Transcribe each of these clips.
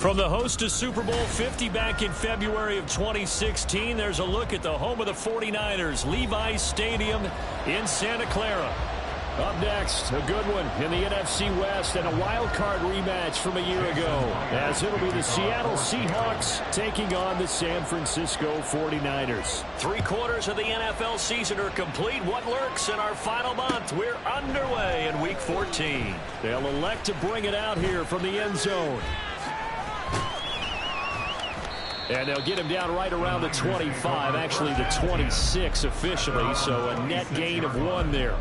From the host to Super Bowl 50 back in February of 2016, there's a look at the home of the 49ers, Levi's Stadium in Santa Clara. Up next, a good one in the NFC West and a wild card rematch from a year ago, as it'll be the Seattle Seahawks taking on the San Francisco 49ers. 3/4 of the NFL season are complete. What lurks in our final month? We're underway in Week 14. They'll elect to bring it out here from the end zone. And they'll get him down right around the 25, actually the 26 officially, so a net gain of 1 there.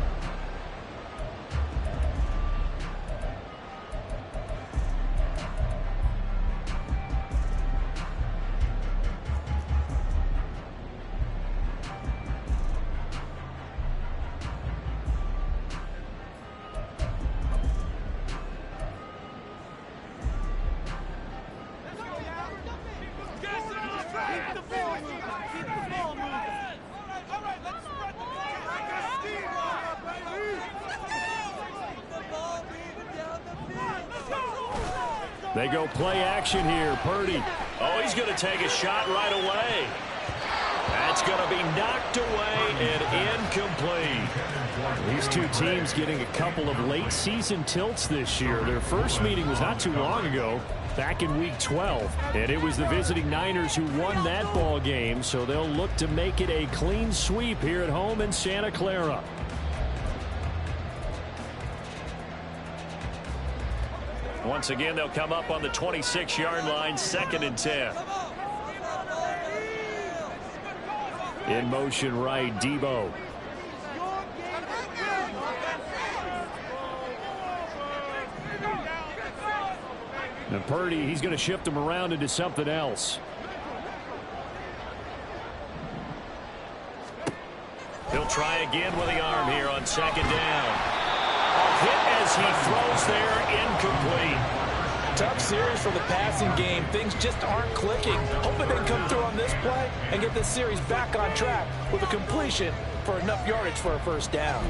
They go play action here. Purdy. Oh, he's going to take a shot right away. That's going to be knocked away and incomplete. These two teams getting a couple of late season tilts this year. Their first meeting was not too long ago, back in Week 12. And it was the visiting Niners who won that ball game, so they'll look to make it a clean sweep here at home in Santa Clara. Once again, they'll come up on the 26-yard line, 2nd and 10. In motion right, Debo. And Purdy, he's going to shift him around into something else. He'll try again with the arm here on 2nd down. A hit as he throws there, incomplete. Tough series for the passing game. Things just aren't clicking. Hoping they can come through on this play and get this series back on track with a completion for enough yardage for a first down.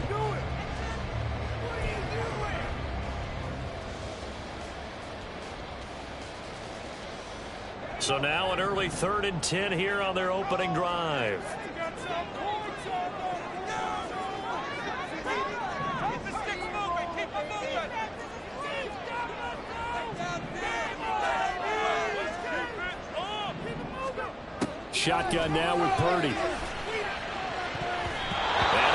So now an early 3rd and 10 here on their opening drive. Shotgun now with Purdy. And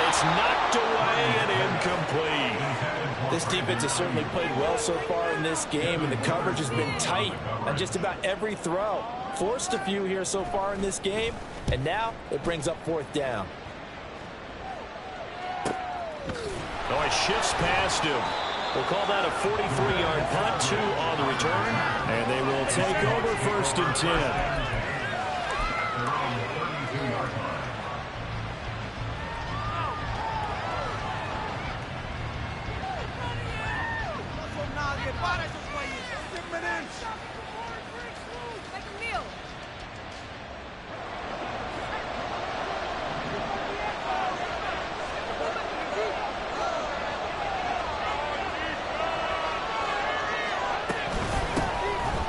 it's knocked away and incomplete. This defense has certainly played well so far in this game, and the coverage has been tight on just about every throw. Forced a few here so far in this game, and now it brings up 4th down. Oh, it shifts past him. We'll call that a 43-yard punt, 2 on the return. And they will take over 1st and 10.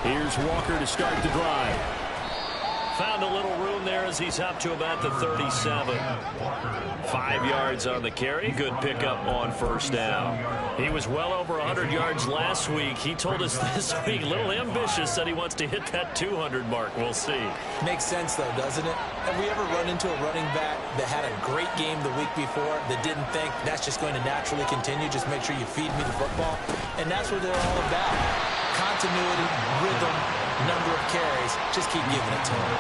Here's Walker to start the drive. Found a little room there as he's up to about the 37. 5 yards on the carry. Good pickup on 1st down. He was well over 100 yards last week. He told us this week, a little ambitious, that he wants to hit that 200 mark. We'll see. Makes sense, though, doesn't it? Have we ever run into a running back that had a great game the week before that didn't think that's just going to naturally continue? Just make sure you feed me the football. And that's what they're all about. Continuity, rhythm, number of carries. Just keep giving it to him.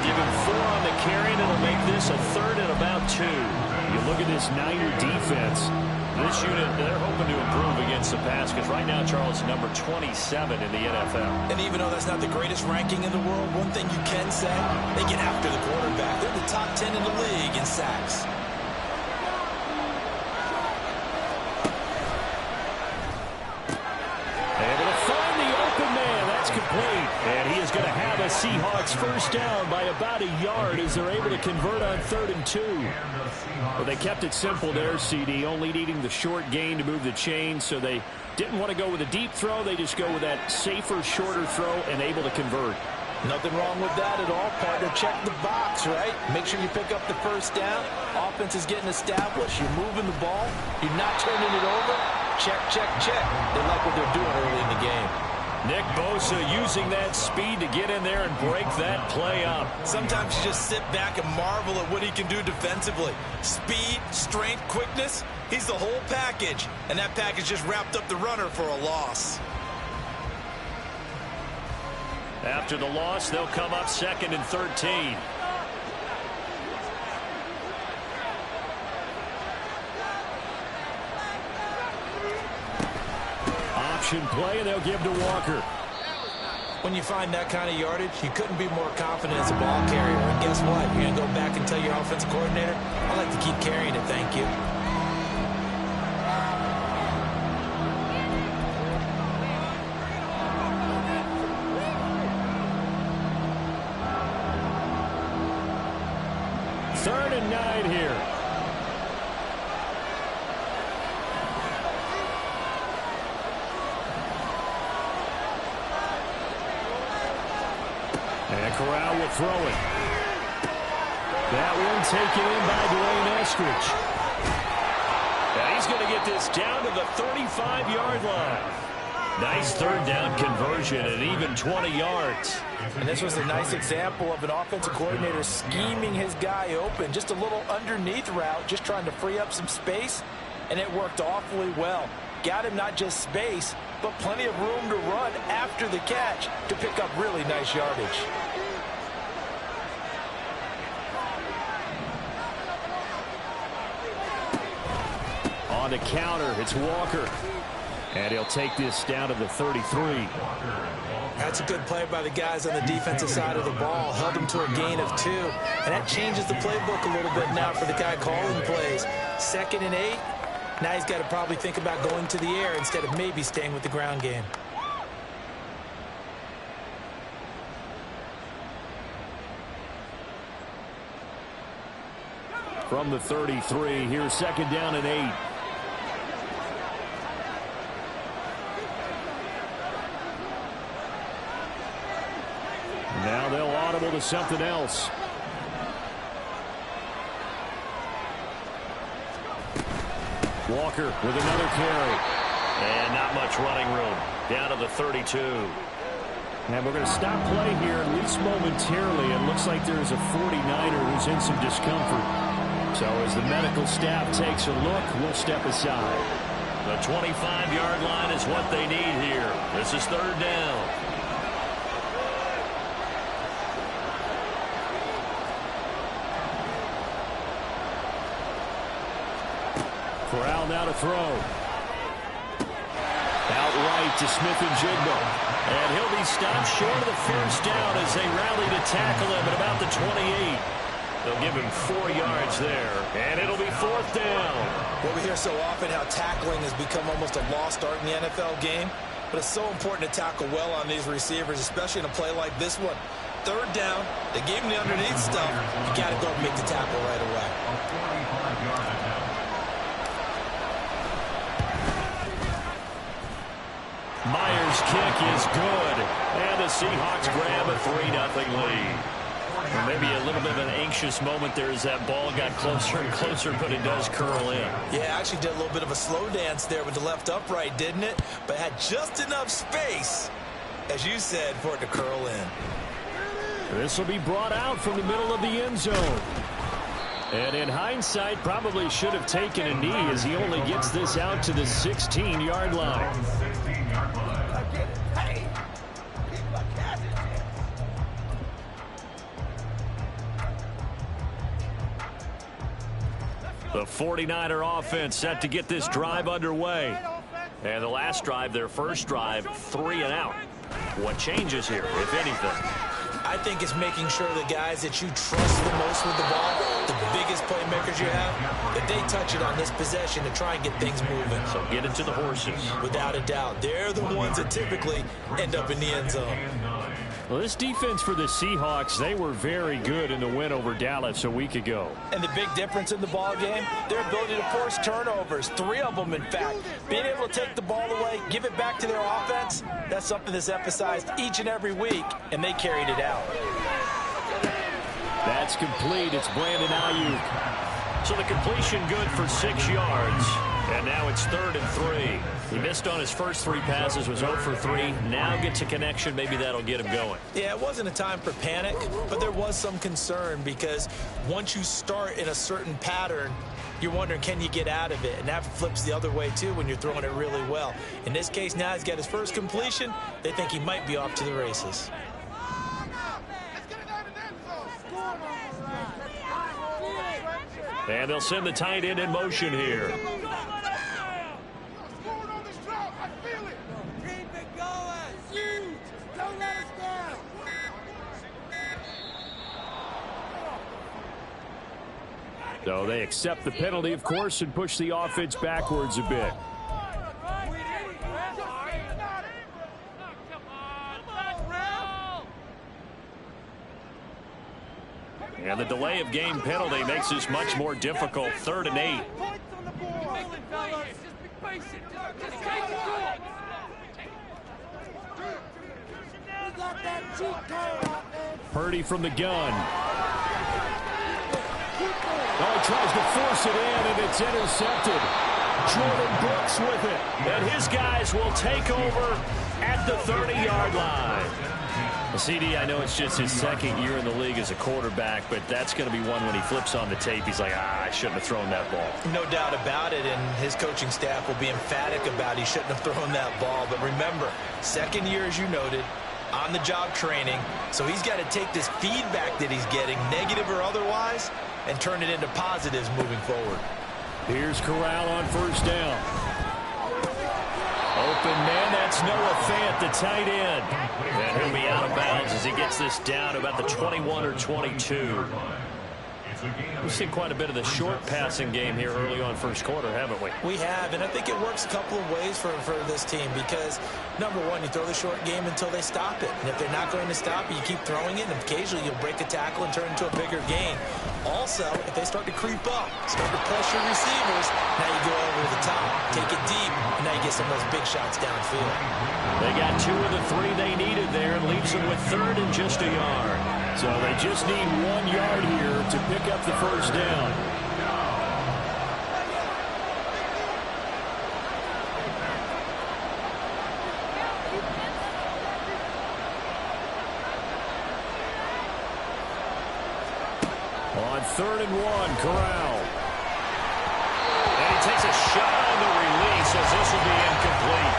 Give him 4 on the carry, and it'll make this a 3rd and about 2. You look at this Niner defense. This unit, they're hoping to improve against the pass because right now, Charles, number 27 in the NFL. And even though that's not the greatest ranking in the world, one thing you can say, they get after the quarterback. They're the top 10 in the league in sacks. Able to find the open man. That's complete. And he is going to have a Seahawks first down by about a yard as they're able to convert on 3rd and 2. Well, they kept it simple there, CD, only needing the short gain to move the chain, so they didn't want to go with a deep throw. They just go with that safer, shorter throw and able to convert. Nothing wrong with that at all, partner. Check the box, right? Make sure you pick up the first down. Offense is getting established. You're moving the ball. You're not turning it over. Check, check, check. They like what they're doing early in the game. Nick Bosa using that speed to get in there and break that play up. Sometimes you just sit back and marvel at what he can do defensively. Speed, strength, quickness. He's the whole package. And that package just wrapped up the runner for a loss. After the loss, they'll come up 2nd and 13. Option play, and they'll give to Walker. When you find that kind of yardage, you couldn't be more confident as a ball carrier. And guess what? You're going to go back and tell your offensive coordinator, I like to keep carrying it, thank you. Third and 9 here. And Corral will throw it. That one taken in by Dwayne Eskridge. And he's going to get this down to the 35-yard line. Nice 3rd down conversion at even 20 yards. And this was a nice example of an offensive coordinator scheming his guy open. Just a little underneath route, just trying to free up some space. And it worked awfully well. Got him not just space, but plenty of room to run after the catch to pick up really nice yardage. On the counter, it's Walker. And he'll take this down to the 33. That's a good play by the guys on the defensive side of the ball. Held them to a gain of 2. And that changes the playbook a little bit now for the guy calling plays. 2nd and 8. Now he's got to probably think about going to the air instead of maybe staying with the ground game. From the 33, here's 2nd down and 8. Now they'll audible to something else. Walker with another carry. And not much running room. Down to the 32. And we're going to stop play here, at least momentarily. It looks like there's a 49er who's in some discomfort. So as the medical staff takes a look, we'll step aside. The 25-yard line is what they need here. This is 3rd down. Corral now to throw. Outright to Smith-Njigba. And he'll be stopped short of the first down as they rally to tackle him at about the 28. They'll give him 4 yards there. And it'll be 4th down. Well, we hear so often how tackling has become almost a lost art in the NFL game. But it's so important to tackle well on these receivers, especially in a play like this one. 3rd down, they gave him the underneath stuff. You got to go and make the tackle right away. Myers' kick is good. And the Seahawks grab a 3-0 lead. Well, maybe a little bit of an anxious moment there as that ball got closer and closer, but it does curl in. Yeah, actually did a little bit of a slow dance there with the left upright, didn't it? But had just enough space, as you said, for it to curl in. This will be brought out from the middle of the end zone. And in hindsight, probably should have taken a knee as he only gets this out to the 16-yard line. The 49er offense set to get this drive underway. And the last drive, their first drive, 3 and out. What changes here, if anything? I think it's making sure the guys that you trust the most with the ball, the biggest playmakers you have, that they touch it on this possession to try and get things moving. So get it to the horses. Without a doubt. They're the ones that typically end up in the end zone. Well, this defense for the Seahawks, they were very good in the win over Dallas a week ago. And the big difference in the ball game, their ability to force turnovers, 3 of them in fact. Being able to take the ball away, give it back to their offense, that's something that's emphasized each and every week, and they carried it out. That's complete. It's Brandon Ayuk. So the completion good for 6 yards. And now it's 3rd and 3. He missed on his first 3 passes, was 0 for 3. Now gets a connection. Maybe that'll get him going. Yeah, it wasn't a time for panic, but there was some concern because once you start in a certain pattern, you're wondering, can you get out of it? And that flips the other way, too, when you're throwing it really well. In this case, now he's got his first completion. They think he might be off to the races. And they'll send the tight end in motion here. So they accept the penalty, of course, and push the offense backwards a bit. And the delay of game penalty makes this much more difficult. 3rd and 8. Purdy from the gun. Oh, he tries to force it in, and it's intercepted. Jordan Brooks with it. And his guys will take over at the 30-yard line. Well, CD, I know it's just his 2nd year in the league as a quarterback, but that's going to be one when he flips on the tape. He's like, I shouldn't have thrown that ball. No doubt about it, and his coaching staff will be emphatic about he shouldn't have thrown that ball. But remember, 2nd year, as you noted, on-the-job training, so he's got to take this feedback that he's getting, negative or otherwise, and turn it into positives moving forward. Here's Corral on 1st down. Open man, that's Noah Fant, the tight end. And he'll be out of bounds as he gets this down to about the 21 or 22. We've seen quite a bit of the short passing game here early on 1st quarter, haven't we? We have, and I think it works a couple of ways for this team because, number one, you throw the short game until they stop it. And if they're not going to stop it, you keep throwing it, and occasionally you'll break a tackle and turn it into a bigger gain. Also, if they start to creep up, start to pressure receivers, now you go over the top, take it deep, and now you get some of those big shots downfield. They got 2 of the 3 they needed there and leaves them with 3rd and just a yard. So they just need 1 yard here to pick up the 1st down. On 3rd and 1, Corral. And he takes a shot on the release as this will be incomplete.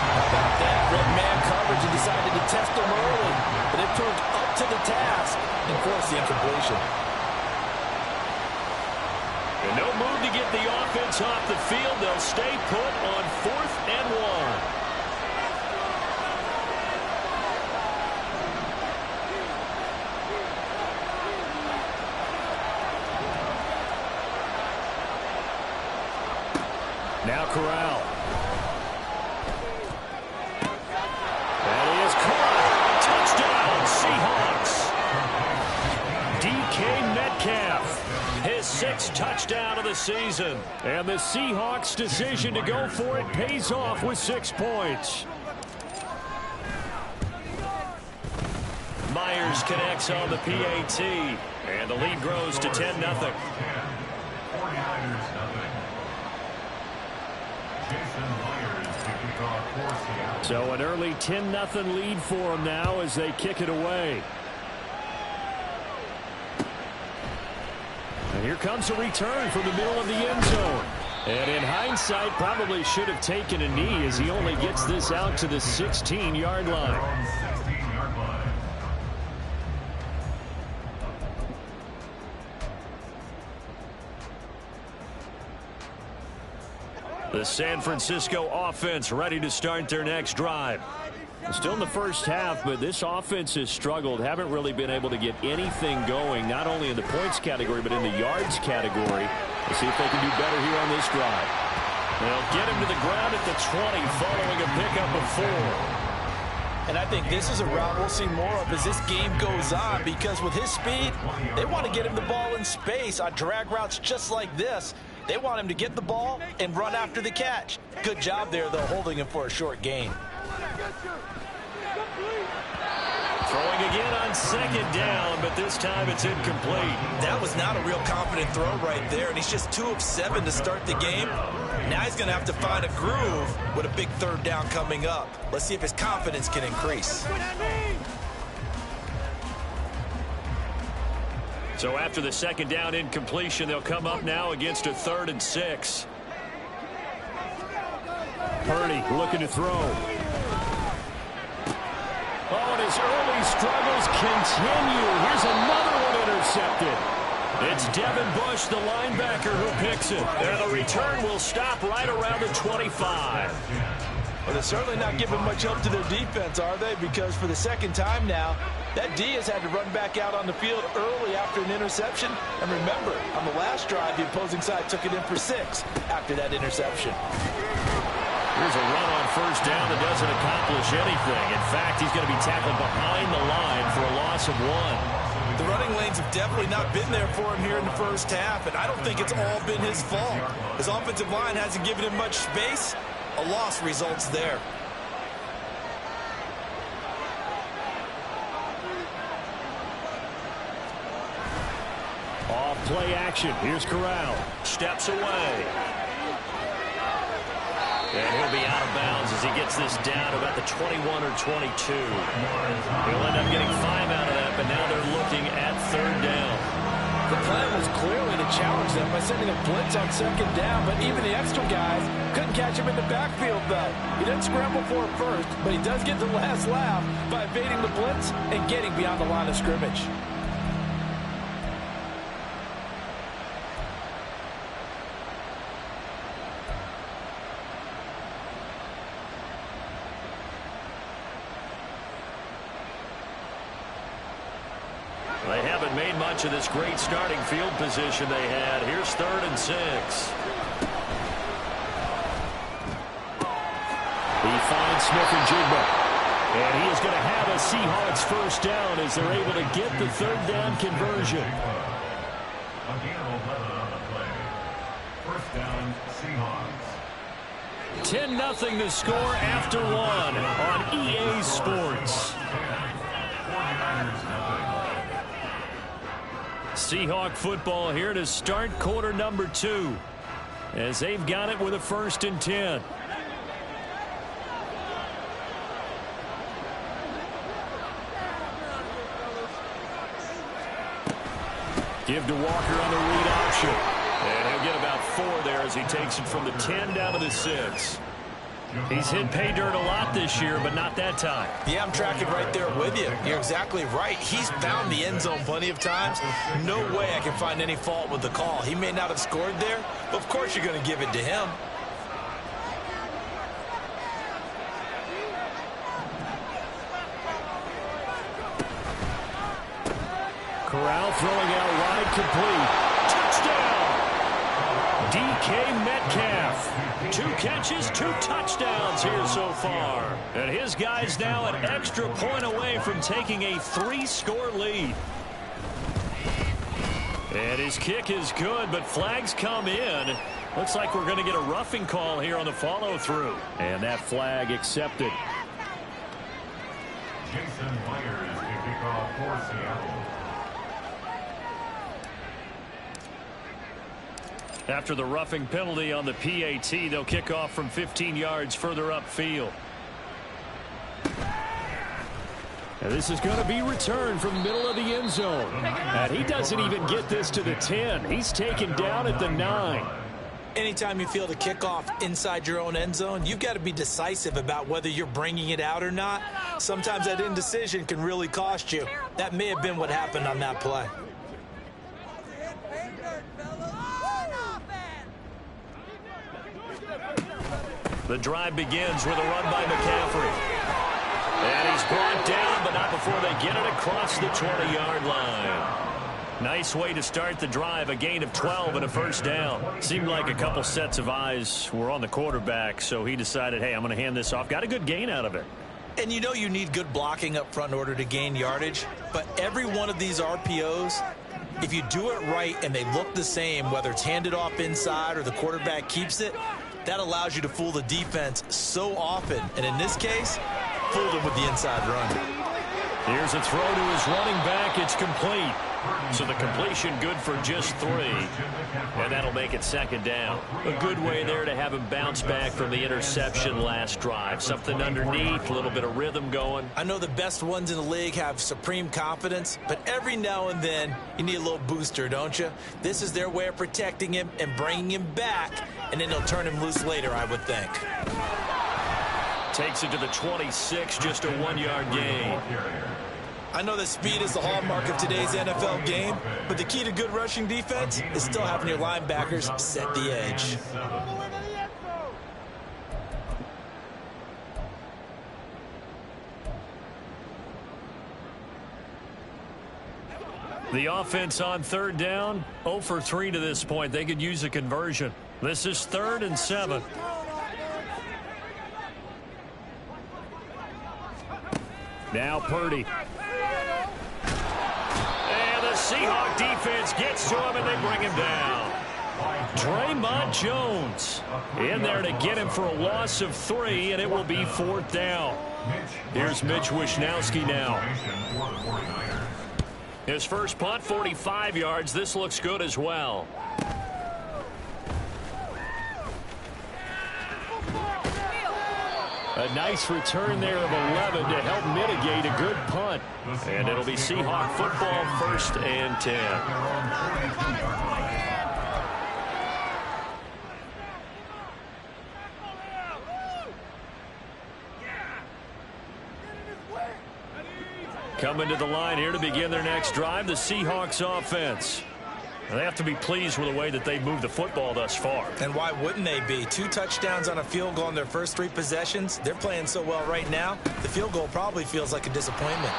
How about that? Red man coverage and decided to test him early, but it proved up to the task and forced the incompletion. And no move to get the offense off the field. They'll stay put on 4th and 1. Now Corral. And he is caught. Touchdown, Seahawks. DK Metcalf, his 6th touchdown of the season. And the Seahawks' decision to go for it pays off with 6 points. Myers connects on the PAT. And the lead grows to 10-0. So an early 10-0 lead for them now as they kick it away. And here comes a return from the middle of the end zone. And in hindsight, probably should have taken a knee as he only gets this out to the 16-yard line. The San Francisco offense ready to start their next drive. Still in the first half, but this offense has struggled. Haven't really been able to get anything going, not only in the points category, but in the yards category. Let's see if they can do better here on this drive. They'll get him to the ground at the 20 following a pickup of 4. And I think this is a route we'll see more of as this game goes on, because with his speed, they want to get him the ball in space on drag routes just like this. They want him to get the ball and run after the catch. Good job there, though, holding him for a short gain. Throwing again on second down, but this time it's incomplete. That was not a real confident throw right there, and he's just 2 of 7 to start the game. Now he's going to have to find a groove with a big third down coming up. Let's see if his confidence can increase. So after the second down incompletion, they'll come up now against a 3rd and 6. Purdy looking to throw. Oh, and his early struggles continue. Here's another one intercepted. It's Devin Bush, the linebacker, who picks it. And the return will stop right around the 25. Well, they're certainly not giving much help to their defense, are they? Because for the second time now, that D has had to run back out on the field early after an interception. And remember, on the last drive, the opposing side took it in for 6 after that interception. Here's a run on first down that doesn't accomplish anything. In fact, he's going to be tackled behind the line for a loss of 1. The running lanes have definitely not been there for him here in the first half, and I don't think it's all been his fault. His offensive line hasn't given him much space. A loss results there. Off play action. Here's Corral. Steps away. And he'll be out of bounds as he gets this down about the 21 or 22. He'll end up getting 5 out of that, but now they're looking at 3rd down. The plan was clearly to challenge them by sending a blitz on second down, but even the extra guys couldn't catch him in the backfield, though. He didn't scramble for it first, but he does get the last laugh by evading the blitz and getting beyond the line of scrimmage. They haven't made much of this great starting field position they had. Here's 3rd and 6. He finds Smith-Njigba. And he is going to have a Seahawks first down as they're able to get the 3rd down conversion. Again, 11 on the play. First down, Seahawks. 10-0 to score after 1 on EA Sports. 49ers nothing. Seahawk football here to start quarter number 2 as they've got it with a 1st and 10. Give to Walker on the read option. And he'll get about 4 there as he takes it from the 10 down to the 6. He's hit pay dirt a lot this year, but not that time. Yeah, I'm tracking right there with you. You're exactly right. He's found the end zone plenty of times. No way I can find any fault with the call. He may not have scored there, but of course you're going to give it to him. Corral throwing out wide, complete. Touchdown! DK Metcalf. 2 catches, 2 touchdowns here so far. And his guy's now an extra point away from taking a 3-score lead. And his kick is good, but flags come in. Looks like we're going to get a roughing call here on the follow-through. And that flag accepted. Jason Myers to kick off for Seattle. After the roughing penalty on the PAT, they'll kick off from 15 yards further upfield. And this is going to be returned from the middle of the end zone. And he doesn't even get this to the 10. He's taken down at the 9. Anytime you feel the kickoff inside your own end zone, you've got to be decisive about whether you're bringing it out or not. Sometimes that indecision can really cost you. That may have been what happened on that play. The drive begins with a run by McCaffrey. And he's brought down, but not before they get it across the 20-yard line. Nice way to start the drive, a gain of 12 and a first down. Seemed like a couple sets of eyes were on the quarterback, so he decided, hey, I'm going to hand this off. Got a good gain out of it. And you know you need good blocking up front in order to gain yardage, but every one of these RPOs, if you do it right and they look the same, whether it's handed off inside or the quarterback keeps it, that allows you to fool the defense so often. And in this case, fooled him with the inside run. Here's a throw to his running back. It's complete. So the completion good for just 3. And that'll make it second down. A good way there to have him bounce back from the interception last drive. Something underneath, a little bit of rhythm going. I know the best ones in the league have supreme confidence, but every now and then you need a little booster, don't you? This is their way of protecting him and bringing him back, and then they'll turn him loose later, I would think. Takes it to the 26, just a 1-yard gain. I know that speed is the hallmark of today's NFL game, but the key to good rushing defense is still having your linebackers set the edge. The offense on third down, 0 for 3 to this point. They could use a conversion. This is 3rd and 7. Now Purdy. And the Seahawk defense gets to him, and they bring him down. Draymond Jones in there to get him for a loss of 3, and it will be 4th down. Here's Mitch Wishnowsky now. His first punt, 45 yards. This looks good as well. A nice return there of 11 to help mitigate a good punt. And it'll be Seahawk football, 1st and 10. Coming to the line here to begin their next drive, the Seahawks offense. They have to be pleased with the way that they've moved the football thus far. And why wouldn't they be? 2 touchdowns on a field goal in their first 3 possessions. They're playing so well right now, the field goal probably feels like a disappointment.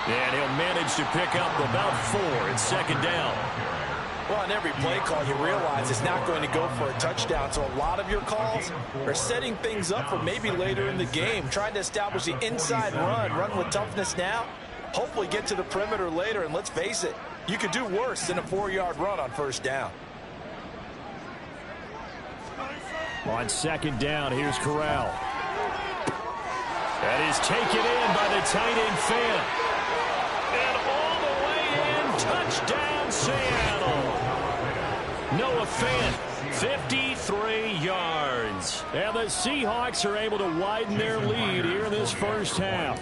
And he'll manage to pick up about 4 in 2nd down. Well, on every play call, you realize it's not going to go for a touchdown. So a lot of your calls are setting things up for maybe later in the game, trying to establish the inside run with toughness now, hopefully get to the perimeter later. And let's face it, you could do worse than a 4-yard run on 1st down. On 2nd down, here's Corral. That is taken in by the tight end Fant. And all the way in, touchdown Seattle. Noah Fant, 53 yards. And the Seahawks are able to widen their lead here in this first half.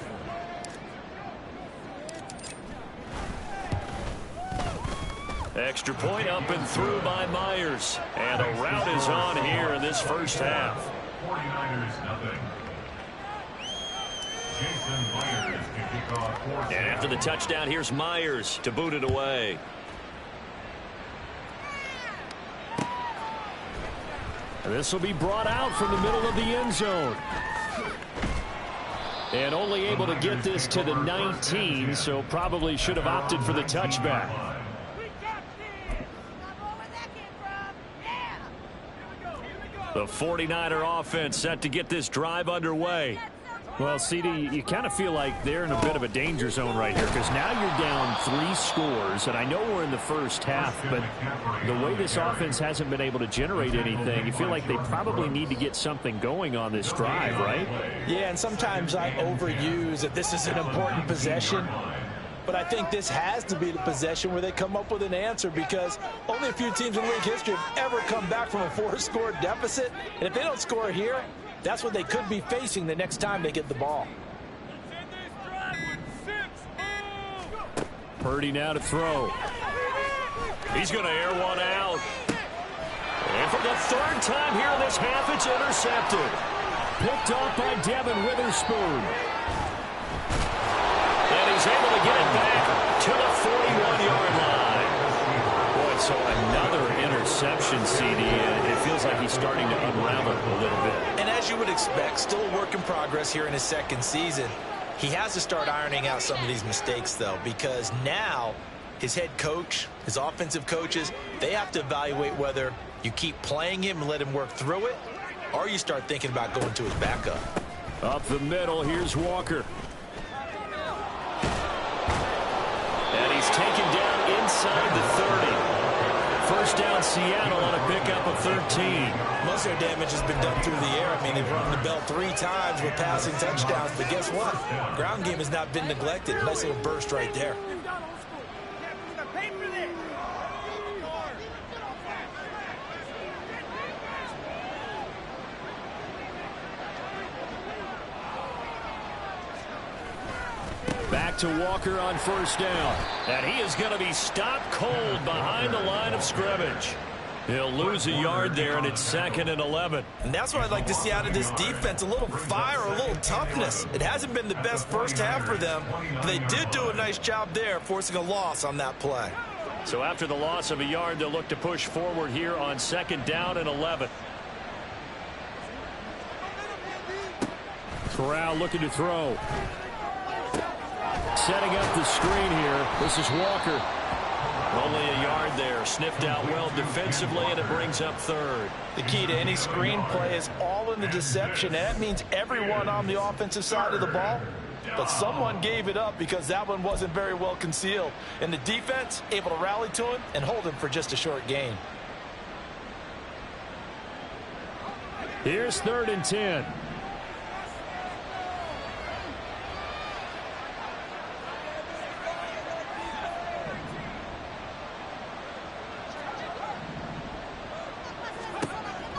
Extra point up and through by Myers. And a rout is on here in this first half. 49ers nothing. Jason Myers to kick off 4th. And after the touchdown, here's Myers to boot it away. This will be brought out from the middle of the end zone. And only able to get this to the 19, so probably should have opted for the touchback. The 49er offense set to get this drive underway. Well, CD, you kind of feel like they're in a bit of a danger zone right here because now you're down 3 scores, and I know we're in the first half, but the way this offense hasn't been able to generate anything, you feel like they probably need to get something going on this drive, right? Yeah, and sometimes I overuse that this is an important possession. But I think this has to be the possession where they come up with an answer because only a few teams in league history have ever come back from a 4-score deficit. And if they don't score here, that's what they could be facing the next time they get the ball. Purdy now to throw. He's going to air one out. And for the 3rd time here in this half, it's intercepted. Picked off by Devin Witherspoon. And he's able to get it back to the 41-yard line. Boy, so another interception, CD, and it feels like he's starting to unravel a little bit. And as you would expect, still a work in progress here in his 2nd season. He has to start ironing out some of these mistakes, though, because now his head coach, his offensive coaches, they have to evaluate whether you keep playing him and let him work through it, or you start thinking about going to his backup. Up the middle, here's Walker. And he's taken down inside the 30. First down, Seattle on a pickup of 13. Most of their damage has been done through the air. I mean, they've rung the bell 3 times with passing touchdowns, but guess what? Ground game has not been neglected. Nice little burst right there. Back to Walker on first down. And he is going to be stopped cold behind the line of scrimmage. He'll lose a yard there, and it's 2nd and 11. And that's what I'd like to see out of this defense, a little fire, a little toughness. It hasn't been the best first half for them, but they did do a nice job there, forcing a loss on that play. So after the loss of a yard, they'll look to push forward here on 2nd down and 11. Corral looking to throw. Setting up the screen here. This is Walker. Only a yard there. Sniffed out well defensively, and it brings up 3rd. The key to any screen play is all in the deception. And that means everyone on the offensive side of the ball. But someone gave it up because that one wasn't very well concealed. And the defense able to rally to him and hold him for just a short gain. Here's 3rd and 10.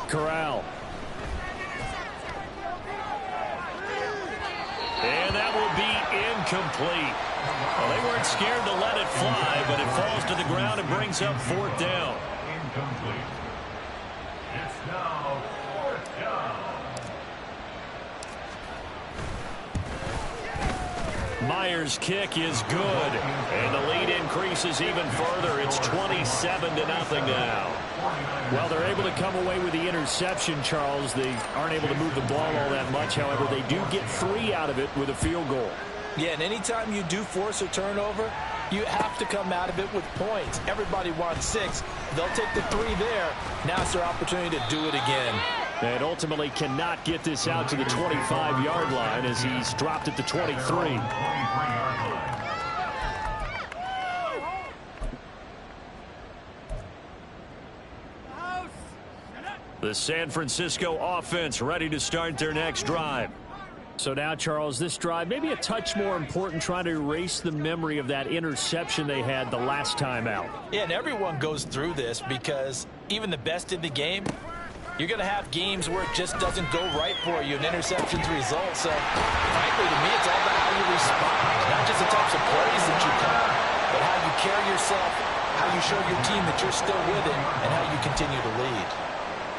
Corral. And that will be incomplete. Well, they weren't scared to let it fly, but it falls to the ground and brings up 4th down. Incomplete. It's now 4th down. Myers' kick is good, and the lead increases even further. It's 27-0 now. Well, they're able to come away with the interception, Charles. They aren't able to move the ball all that much. However, they do get 3 out of it with a field goal. Yeah, and anytime you do force a turnover, you have to come out of it with points. Everybody wants 6. They'll take the 3 there. Now it's their opportunity to do it again. And ultimately cannot get this out to the 25-yard line as he's dropped at the 23. The San Francisco offense ready to start their next drive. So now, Charles, this drive maybe a touch more important, trying to erase the memory of that interception they had the last time out. Yeah, and everyone goes through this because even the best in the game, you're going to have games where it just doesn't go right for you, and interceptions result. So, frankly, to me, it's all about how you respond. Not just the types of plays that you call, but how you carry yourself, how you show your team that you're still with it, and how you continue to lead.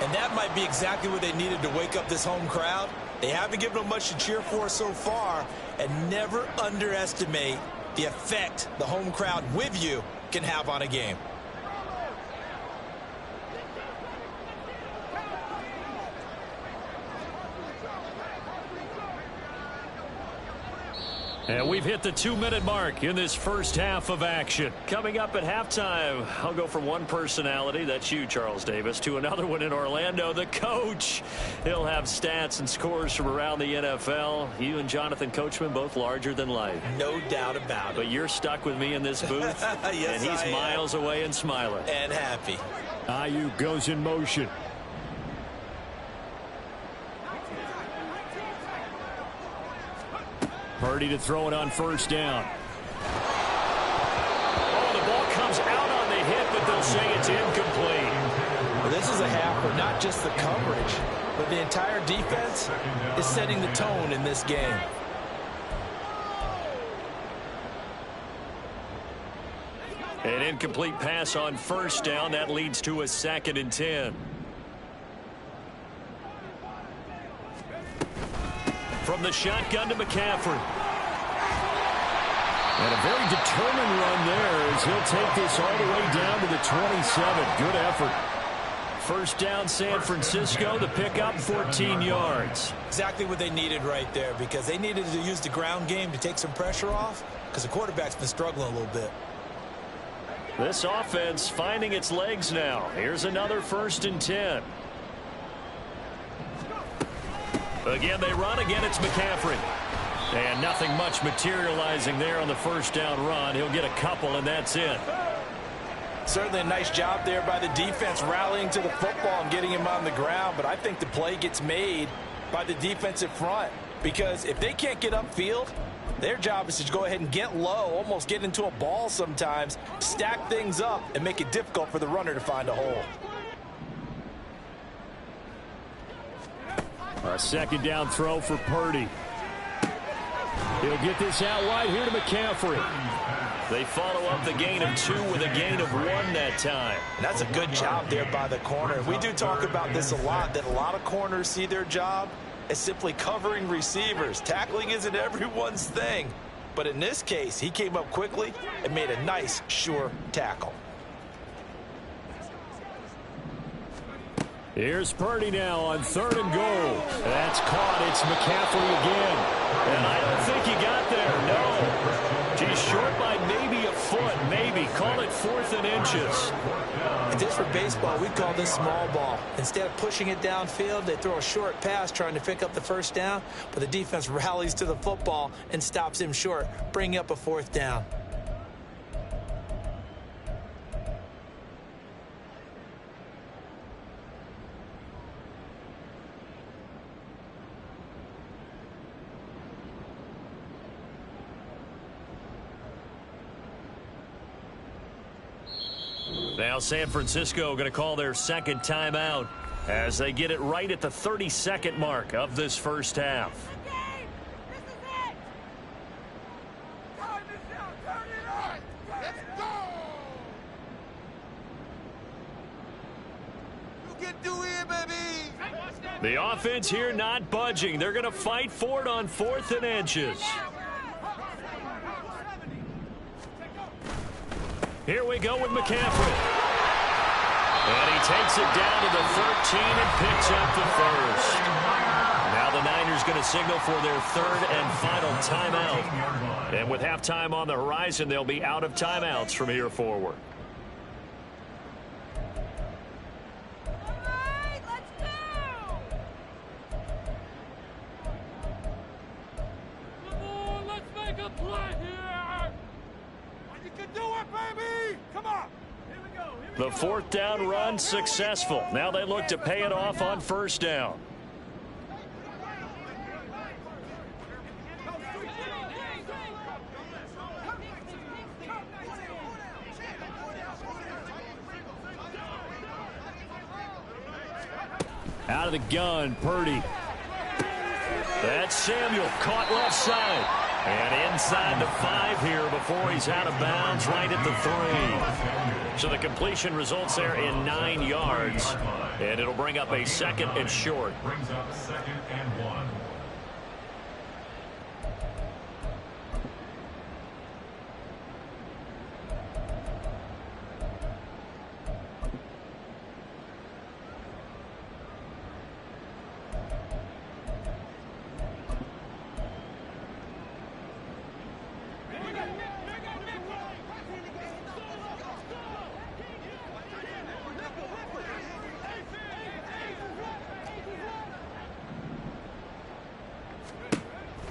And that might be exactly what they needed to wake up this home crowd. They haven't given them much to cheer for so far, and never underestimate the effect the home crowd with you can have on a game. And we've hit the 2-minute mark in this first half of action. Coming up at halftime, I'll go from one personality, that's you, Charles Davis, to another one in Orlando, the coach. He'll have stats and scores from around the NFL. You and Jonathan Coachman both larger than life. No doubt about it. But you're stuck with me in this booth, yes, and he's miles away and smiling. And happy. Ayuk goes in motion. Purdy to throw it on first down. Oh, the ball comes out on the hit, but they'll say it's incomplete. Well, this is a half where not just the coverage, but the entire defense is setting the tone in this game. An incomplete pass on first down. That leads to a 2nd and 10. From the shotgun to McCaffrey. And a very determined run there as he'll take this all the way down to the 27. Good effort. First down, San Francisco. The pickup, 14 yards. Exactly what they needed right there, because they needed to use the ground game to take some pressure off, because the quarterback's been struggling a little bit. This offense finding its legs now. Here's another 1st and 10. Again, they run. Again, it's McCaffrey. And nothing much materializing there on the first down run. He'll get a couple, and that's it. Certainly a nice job there by the defense rallying to the football and getting him on the ground. But I think the play gets made by the defensive front. Because if they can't get upfield, their job is to go ahead and get low, almost get into a ball sometimes, stack things up, and make it difficult for the runner to find a hole. A second down throw for Purdy. He'll get this out wide here to McCaffrey. They follow up the gain of 2 with a gain of 1 that time. And that's a good job there by the corner. We do talk about this a lot, that a lot of corners see their job as simply covering receivers. Tackling isn't everyone's thing. But in this case, he came up quickly and made a nice, sure tackle. Here's Purdy now on 3rd and goal. That's caught. It's McCaffrey again. And I don't think he got there. No. He's short by maybe a foot. Maybe. Call it 4th and inches. And just for baseball, we call this small ball. Instead of pushing it downfield, they throw a short pass trying to pick up the first down. But the defense rallies to the football and stops him short, bringing up a 4th down. Now San Francisco going to call their second timeout as they get it right at the 32nd mark of this first half. The offense here not budging. They're going to fight for it on 4th and inches. Here we go with McCaffrey. And he takes it down to the 13 and picks up the first. Now the Niners going to signal for their 3rd and final timeout. And with halftime on the horizon, they'll be out of timeouts from here forward. The 4th down run successful. Now they look to pay it off on 1st down. Out of the gun, Purdy. That's Samuel, caught left side. And inside the 5 here before he's out of bounds, right at the 3. So the completion results there in 9 yards. And it'll bring up a 2nd and short. Brings up 2nd and 1.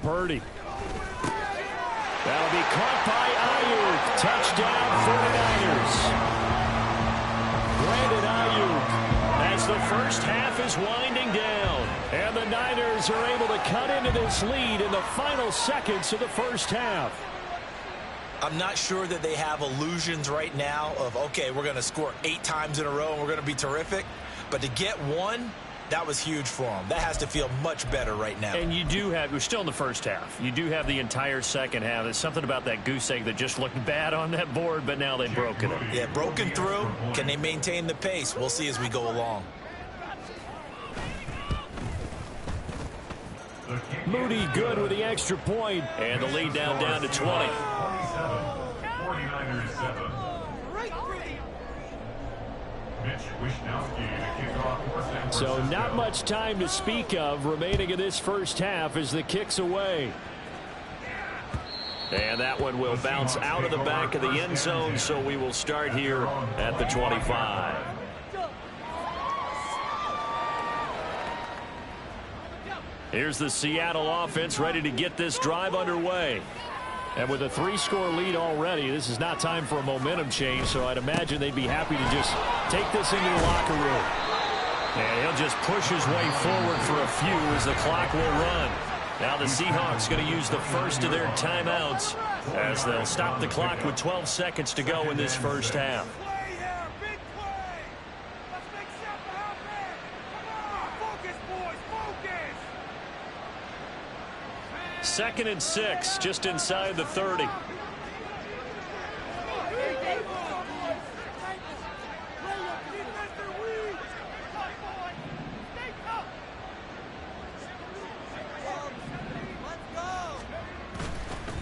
Purdy. That'll be caught by Ayuk. Touchdown 49ers. Brandon Ayuk as the first half is winding down. And the Niners are able to cut into this lead in the final seconds of the first half. I'm not sure that they have illusions right now of, okay, we're going to score 8 times in a row and we're going to be terrific. But to get 1, that was huge for them. That has to feel much better right now. And you do have, we're still in the first half. You do have the entire second half. There's something about that goose egg that just looked bad on that board, but now they've broken it. Yeah, broken through. Can they maintain the pace? We'll see as we go along. Moody good with the extra point, and the lead down to 20. 49ers 7. So not much time to speak of remaining in this first half as the kick's away. And that one will bounce out of the back of the end zone, so we will start here at the 25. Here's the Seattle offense ready to get this drive underway. And with a 3-score lead already, this is not time for a momentum change, so I'd imagine they'd be happy to just take this into the locker room. And he'll just push his way forward for a few as the clock will run. Now the Seahawks going to use the first of their timeouts as they'll stop the clock with 12 seconds to go in this first half. 2nd and 6, just inside the 30.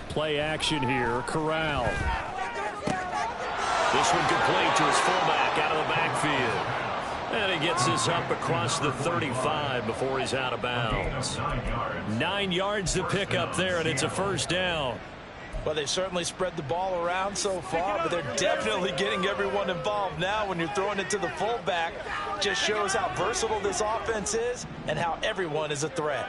Play action here. Corral. This one complete to his fullback out of the backfield. And he gets this up across the 35 before he's out of bounds. 9 yards to pick up there, and it's a first down. Well, they've certainly spread the ball around so far, but they're definitely getting everyone involved now when you're throwing it to the fullback. Just shows how versatile this offense is and how everyone is a threat.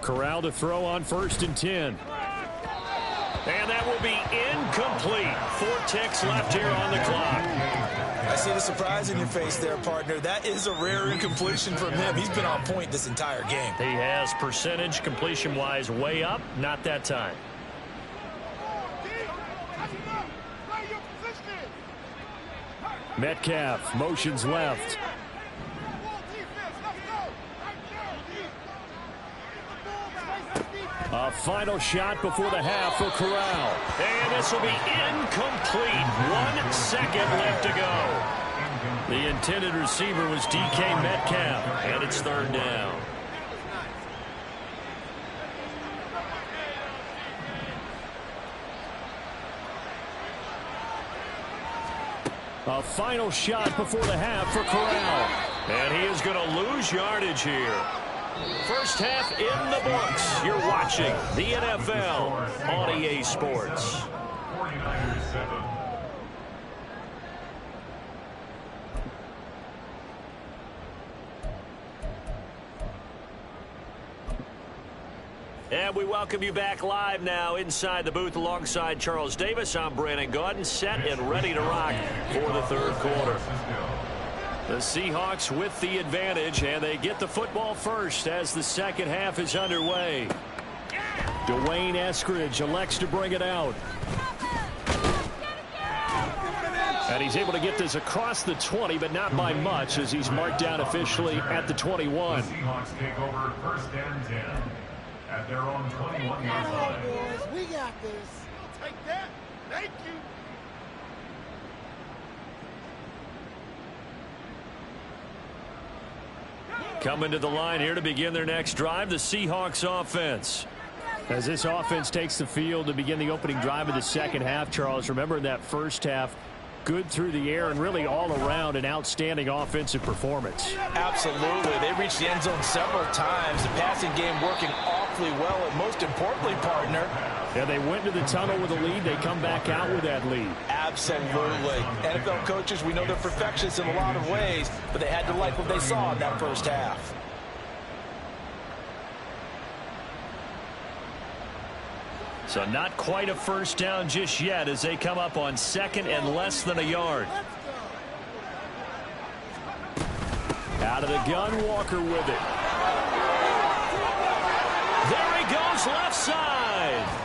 Corral to throw on 1st and 10. And that will be incomplete. 4 ticks left here on the clock. I see the surprise in your face there, partner. That is a rare incompletion from him. He's been on point this entire game. He has percentage completion-wise way up. Not that time. Metcalf motions left. A final shot before the half for Corral. And this will be incomplete. 1 second left to go. The intended receiver was DK Metcalf, and it's 3rd down. A final shot before the half for Corral. And he is going to lose yardage here. First half in the books. You're watching the NFL on EA Sports. 49ers 7. And we welcome you back live now inside the booth alongside Charles Davis. I'm Brandon Gaudin, set and ready to rock for the 3rd quarter. The Seahawks with the advantage, and they get the football first as the 2nd half is underway. Dwayne Eskridge elects to bring it out. And he's able to get this across the 20, but not by much as he's marked down officially at the 21. The Seahawks take over 1st and 10 at their own 21-yard line. We got this. Take that. Thank you. Coming to the line here to begin their next drive, the Seahawks offense. As this offense takes the field to begin the opening drive of the 2nd half, Charles, remember in that first half, good through the air and really all around an outstanding offensive performance. Absolutely. They reached the end zone several times. The passing game working awfully well, and most importantly, partner, Yeah, they went to the tunnel with a lead. They come back out with that lead. absolutely. NFL coaches, we know they're perfectionists in a lot of ways, but they had to like what they saw in that first half. So not quite a first down just yet as they come up on 2nd and less than a yard. Out of the gun, Walker with it. There he goes, left side.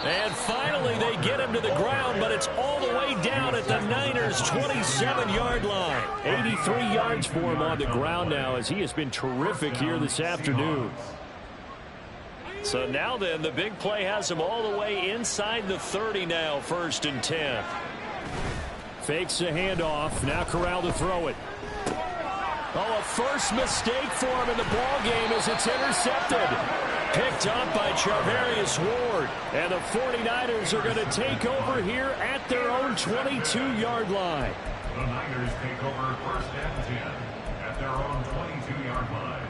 And finally they get him to the ground, but it's all the way down at the Niners' 27-yard line. 83 yards for him on the ground now as he has been terrific here this afternoon. So now then, the big play has him all the way inside the 30 now, 1st and 10. Fakes the handoff. Now Corral to throw it. Oh, a first mistake for him in the ball game as it's intercepted. Picked up by Charvarius Ward. And the 49ers are going to take over here at their own 22-yard line. The Niners take over 1st and 10 at their own 22-yard line.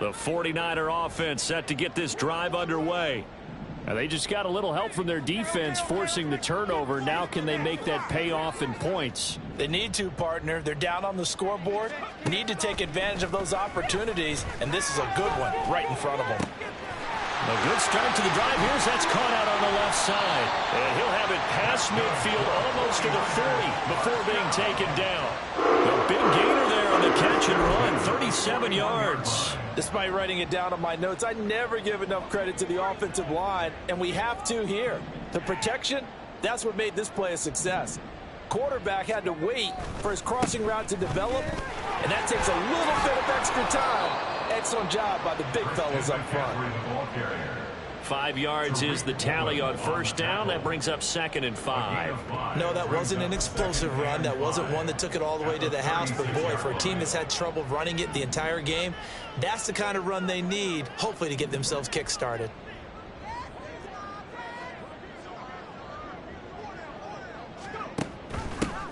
The 49er offense set to get this drive underway. And they just got a little help from their defense forcing the turnover. Now can they make that pay off in points? They need to, partner. They're down on the scoreboard. Need to take advantage of those opportunities, and this is a good one right in front of them. A good start to the drive. Here's that's caught out on the left side. And he'll have it past midfield almost to the 40 before being taken down. The big gainer there on the catch and run, 37 yards. Despite writing it down on my notes, I never give enough credit to the offensive line, and we have to here. The protection, that's what made this play a success. Quarterback had to wait for his crossing route to develop, and that takes a little bit of extra time. Excellent job by the big fellas up front. 5 yards is the tally on first down. That brings up 2nd and 5. No, that wasn't an explosive run. That wasn't one that took it all the way to the house. But, boy, for a team that's had trouble running it the entire game, that's the kind of run they need, hopefully, to get themselves kick-started.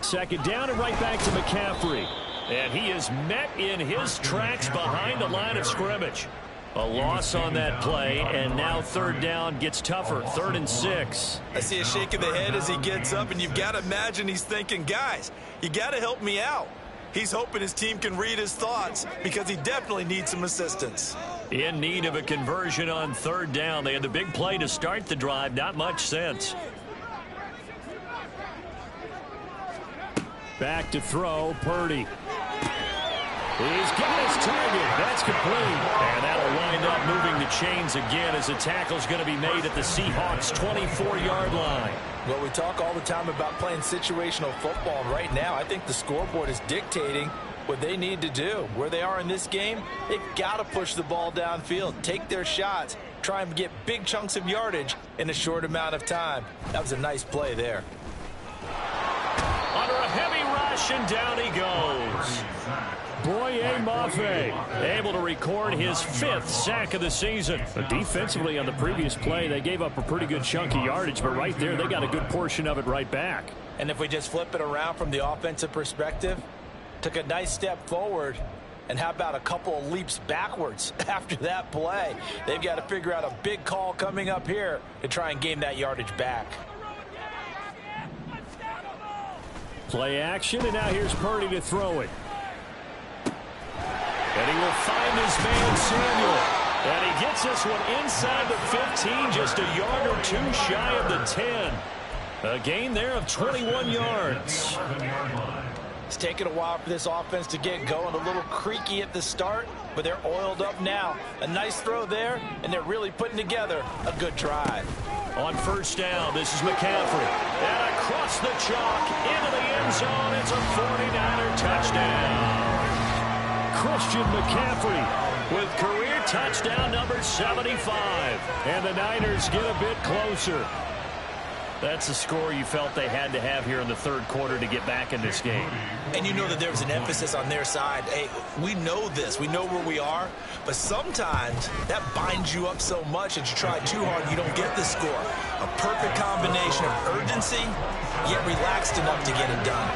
Second down and right back to McCaffrey. And he is met in his tracks behind the line of scrimmage. A loss on that play, and now third down gets tougher. 3rd and 6. I see a shake of the head as he gets up, and you've got to imagine he's thinking, guys, you got to help me out. He's hoping his team can read his thoughts because he definitely needs some assistance. In need of a conversion on third down. They had the big play to start the drive. Not much sense. Back to throw, Purdy. He's got his target. That's complete. And that'll wind up moving the chains again as the tackle's going to be made at the Seahawks' 24-yard line. Well, we talk all the time about playing situational football. Right now, I think the scoreboard is dictating what they need to do. Where they are in this game, they've got to push the ball downfield, take their shots, try and get big chunks of yardage in a short amount of time. That was a nice play there. Under a heavy rush, and down he goes. Boye Mafe able to record his 5th sack of the season. Defensively on the previous play, they gave up a pretty good chunk of yardage, but right there, they got a good portion of it right back. And if we just flip it around from the offensive perspective, took a nice step forward, and how about a couple of leaps backwards after that play? They've got to figure out a big call coming up here to try and gain that yardage back. Play action, and now here's Purdy to throw it. And he will find his man, Samuel. And he gets this one inside the 15, just a yard or two shy of the 10. A gain there of 21 yards. It's taken a while for this offense to get going. A little creaky at the start, but they're oiled up now. A nice throw there, and they're really putting together a good drive. On first down, this is McCaffrey. And across the chalk, into the end zone. It's a 49er touchdown. Christian McCaffrey with career touchdown number 75. And the Niners get a bit closer. That's a score you felt they had to have here in the third quarter to get back in this game. And you know that there was an emphasis on their side. Hey, we know this. We know where we are. But sometimes that binds you up so much that you try too hard, you don't get the score. A perfect combination of urgency, yet relaxed enough to get it done.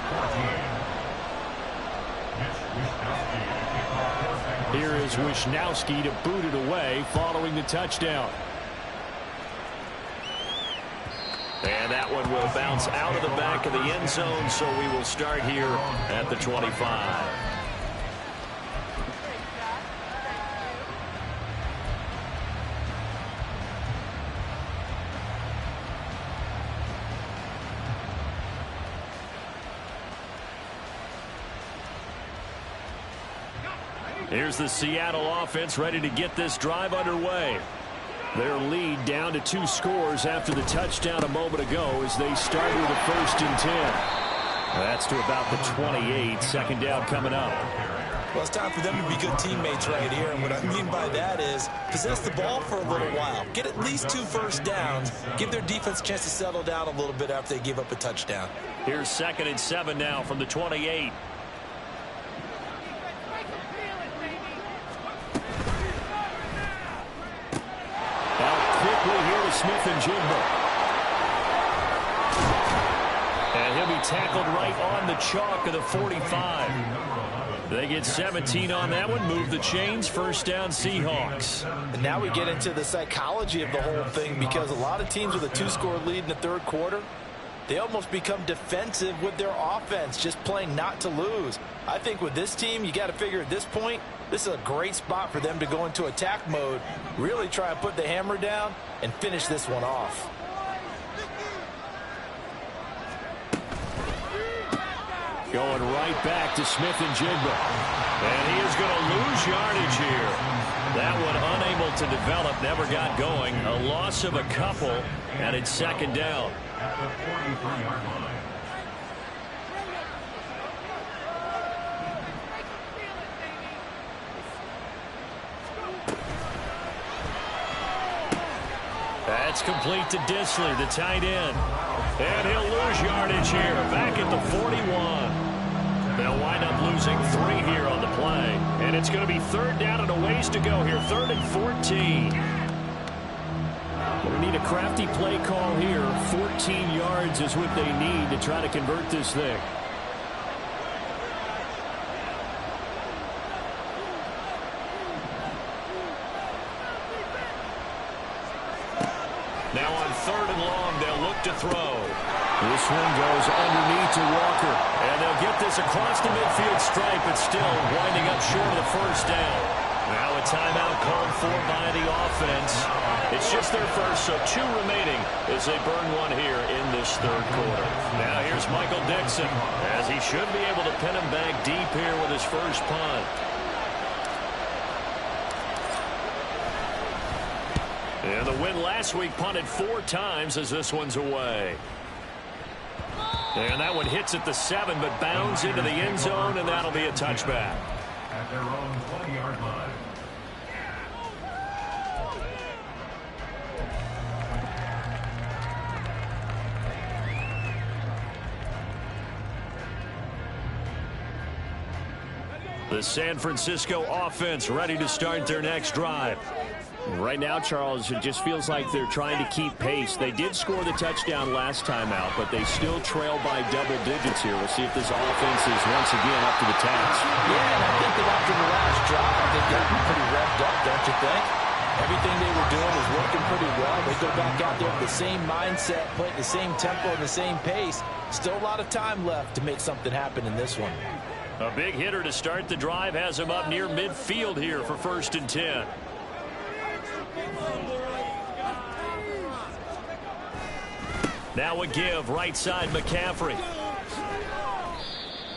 Here is Wisnowski to boot it away following the touchdown. And that one will bounce out of the back of the end zone, so we will start here at the 25. Here's the Seattle offense ready to get this drive underway. Their lead down to 2 scores after the touchdown a moment ago as they start with a 1st and 10. That's to about the 28. Second down coming up. Well, it's time for them to be good teammates right here. And what I mean by that is possess the ball for a little while. Get at least 2 first downs. Give their defense a chance to settle down a little bit after they give up a touchdown. Here's 2nd and 7 now from the 28. Smith and Jigba. And he'll be tackled right on the chalk of the 45. They get 17 on that one, move the chains, first down Seahawks. And now we get into the psychology of the whole thing, because a lot of teams with a 2-score lead in the third quarter, they almost become defensive with their offense, just playing not to lose. I think with this team, you got to figure at this point, this is a great spot for them to go into attack mode, really try and put the hammer down and finish this one off. Going right back to Smith-Njigba. And he is going to lose yardage here. That one unable to develop, never got going. A loss of a couple, and it's second down. At the 43-yard line. That's complete to Dissly, the tight end. And he'll lose yardage here, back at the 41. They'll wind up losing 3 here on the play. And it's going to be third down and a ways to go here, 3rd and 14. We need a crafty play call here. 14 yards is what they need to try to convert this thing. Now on 3rd and long, they'll look to throw. This one goes underneath to Walker. And they'll get this across the midfield stripe, but still winding up short of the first down. Now a timeout called for by the offense. It's just their first, so 2 remaining as they burn one here in this third quarter. Now here's Michael Dixon, as he should be able to pin him back deep here with his first punt. And the win last week punted 4 times as this one's away. And that one hits at the 7, but bounds into the end zone, and that'll be a touchback. At their own 20-yard line. The San Francisco offense ready to start their next drive. Right now, Charles, it just feels like they're trying to keep pace. They did score the touchdown last time out, but they still trail by double digits here. We'll see if this offense is once again up to the task. Yeah, and I think that after the last drive, they got pretty revved up, don't you think? Everything they were doing was working pretty well. They go back out there with the same mindset, playing the same tempo and the same pace. Still a lot of time left to make something happen in this one. A big hitter to start the drive has him up near midfield here for 1st and 10. Now a give, right side McCaffrey.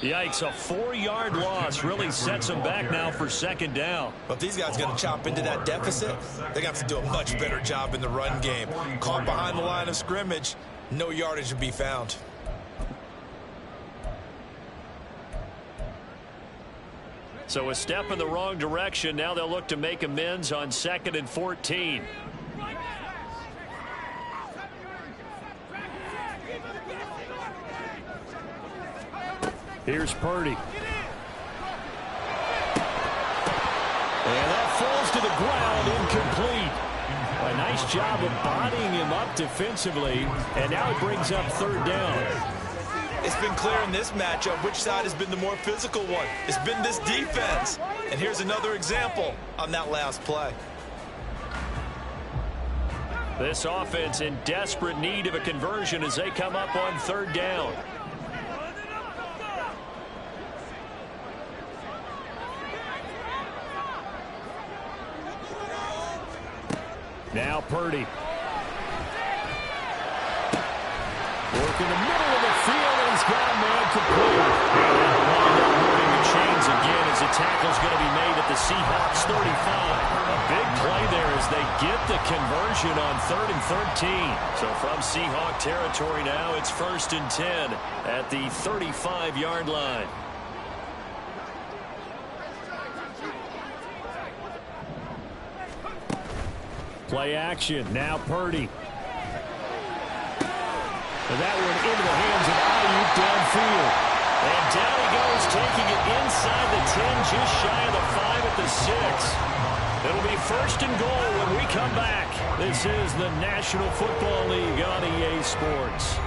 Yikes, a 4-yard loss really sets them back now for 2nd down. But if these guys are going to chop into that deficit, they're going to have to do a much better job in the run game. Caught behind the line of scrimmage, no yardage to be found. So a step in the wrong direction. Now they'll look to make amends on 2nd and 14. Here's Purdy. And that falls to the ground, incomplete. A nice job of bodying him up defensively, and now it brings up 3rd down. It's been clear in this matchup which side has been the more physical one. It's been this defense. And here's another example on that last play. This offense in desperate need of a conversion as they come up on 3rd down. Now Purdy. Working the middle of the field, and he's got a man complete. And they'll wind up moving the chains again as the tackle's going to be made at the Seahawks 35. A big play there as they get the conversion on 3rd and 13. So from Seahawk territory now, it's 1st and 10 at the 35-yard line. Play action. Now Purdy. And that one into the hands of Ayuk downfield. And down he goes, taking it inside the 10, just shy of the 5 at the 6. It'll be 1st and goal when we come back. This is the National Football League on EA Sports.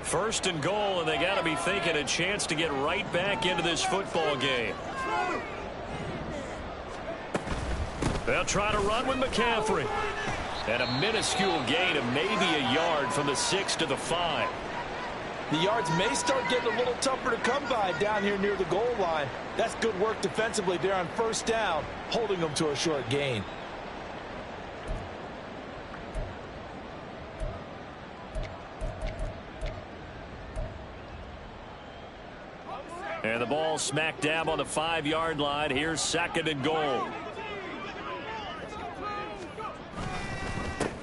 First and goal, and they got to be thinking a chance to get right back into this football game. They'll try to run with McCaffrey. And a minuscule gain of maybe a yard from the 6 to the 5. The yards may start getting a little tougher to come by down here near the goal line. That's good work defensively there on first down, holding them to a short gain. And the ball smack dab on the 5-yard line. Here's second and goal.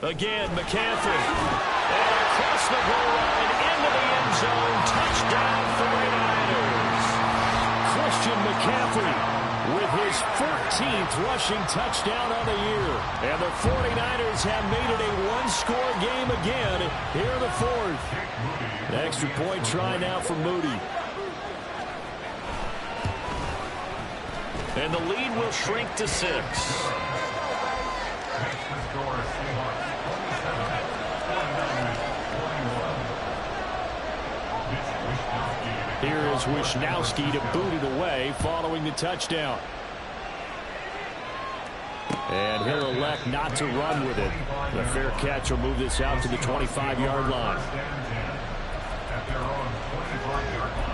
Again, McCaffrey. And across the goal line into the end zone. Touchdown 49ers. Christian McCaffrey with his 14th rushing touchdown on the year. And the 49ers have made it a one-score game again here in the fourth. An extra point try now for Moody. And the lead will shrink to 6. Here is Wishnowski to boot it away following the touchdown. And he'll elect not to run with it. The fair catch will move this out to the 25-yard line. At their own 25-yard line.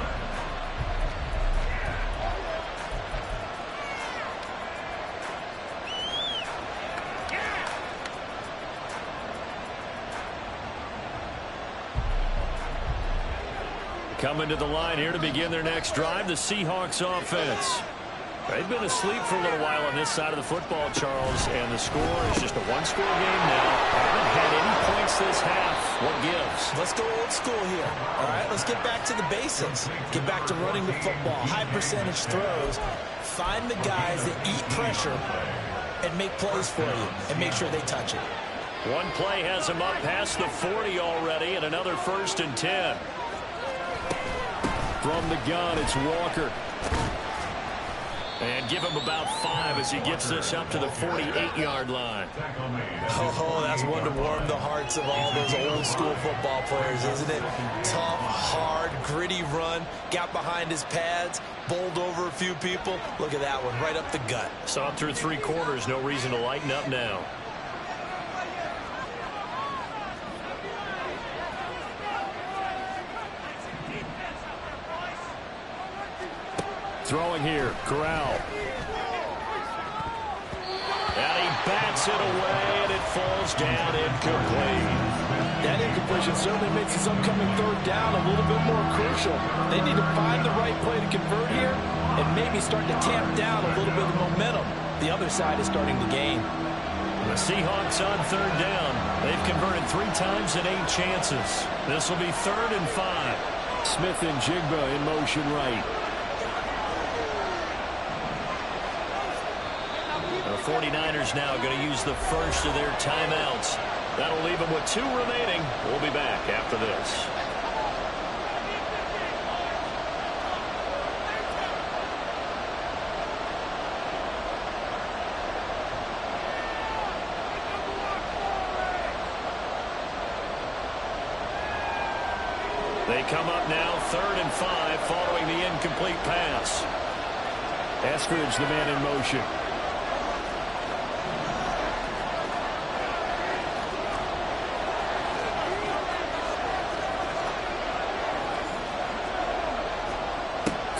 Coming to the line here to begin their next drive, the Seahawks offense. They've been asleep for a little while on this side of the football, Charles, and the score is just a one-score game now. Haven't had any points this half. What gives? Let's go old school here. All right, let's get back to the basics. Get back to running the football, high percentage throws. Find the guys that eat pressure and make plays for you and make sure they touch it. One play has them up past the 40 already, and another 1st and 10. From the gun, it's Walker. And give him about 5 as he gets this up to the 48-yard line. Oh, that's one to warm the hearts of all those old school football players, isn't it? Tough, hard, gritty run. Got behind his pads, bowled over a few people. Look at that one, right up the gut. Saw it through 3 quarters. No reason to lighten up now. Throwing here, Corral. And he bats it away, and it falls down incomplete. That incompletion certainly makes this upcoming 3rd down a little bit more crucial. They need to find the right play to convert here and maybe start to tamp down a little bit of momentum. The other side is starting to gain. The Seahawks on 3rd down. They've converted 3 times in 8 chances. This will be 3rd and 5. Smith and Jigba in motion right. The 49ers now going to use the first of their timeouts. That'll leave them with 2 remaining. We'll be back after this. They come up now 3rd and 5 following the incomplete pass. Eskridge, the man in motion.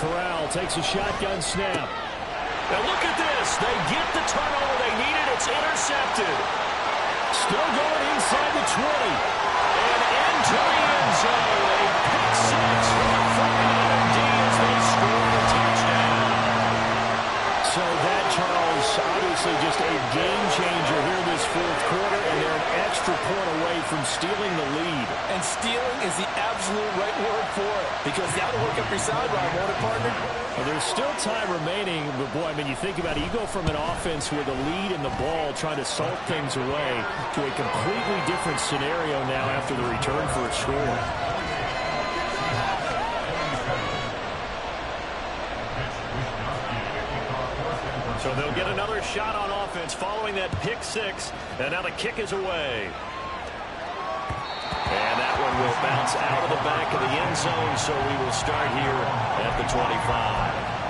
Corral takes a shotgun snap. Now look at this. They get the turnover they needed. It's intercepted. Still going inside the 20. And into the end zone. A pick 6 for the 49er D as they score the touchdown. So that, Charles, obviously just a game changer here in this 4th quarter, and they're an extra point away from stealing the lead. And stealing is the absolute right word for it, because that'll work up your sideline, won't it, partner? Well, there's still time remaining, but boy, I mean, you think about it, you go from an offense with a lead in the ball, trying to salt things away, to a completely different scenario now after the return for a score. So they'll get another shot on offense following that pick 6, and now the kick is away. And that one will bounce out of the back of the end zone, so we will start here at the 25.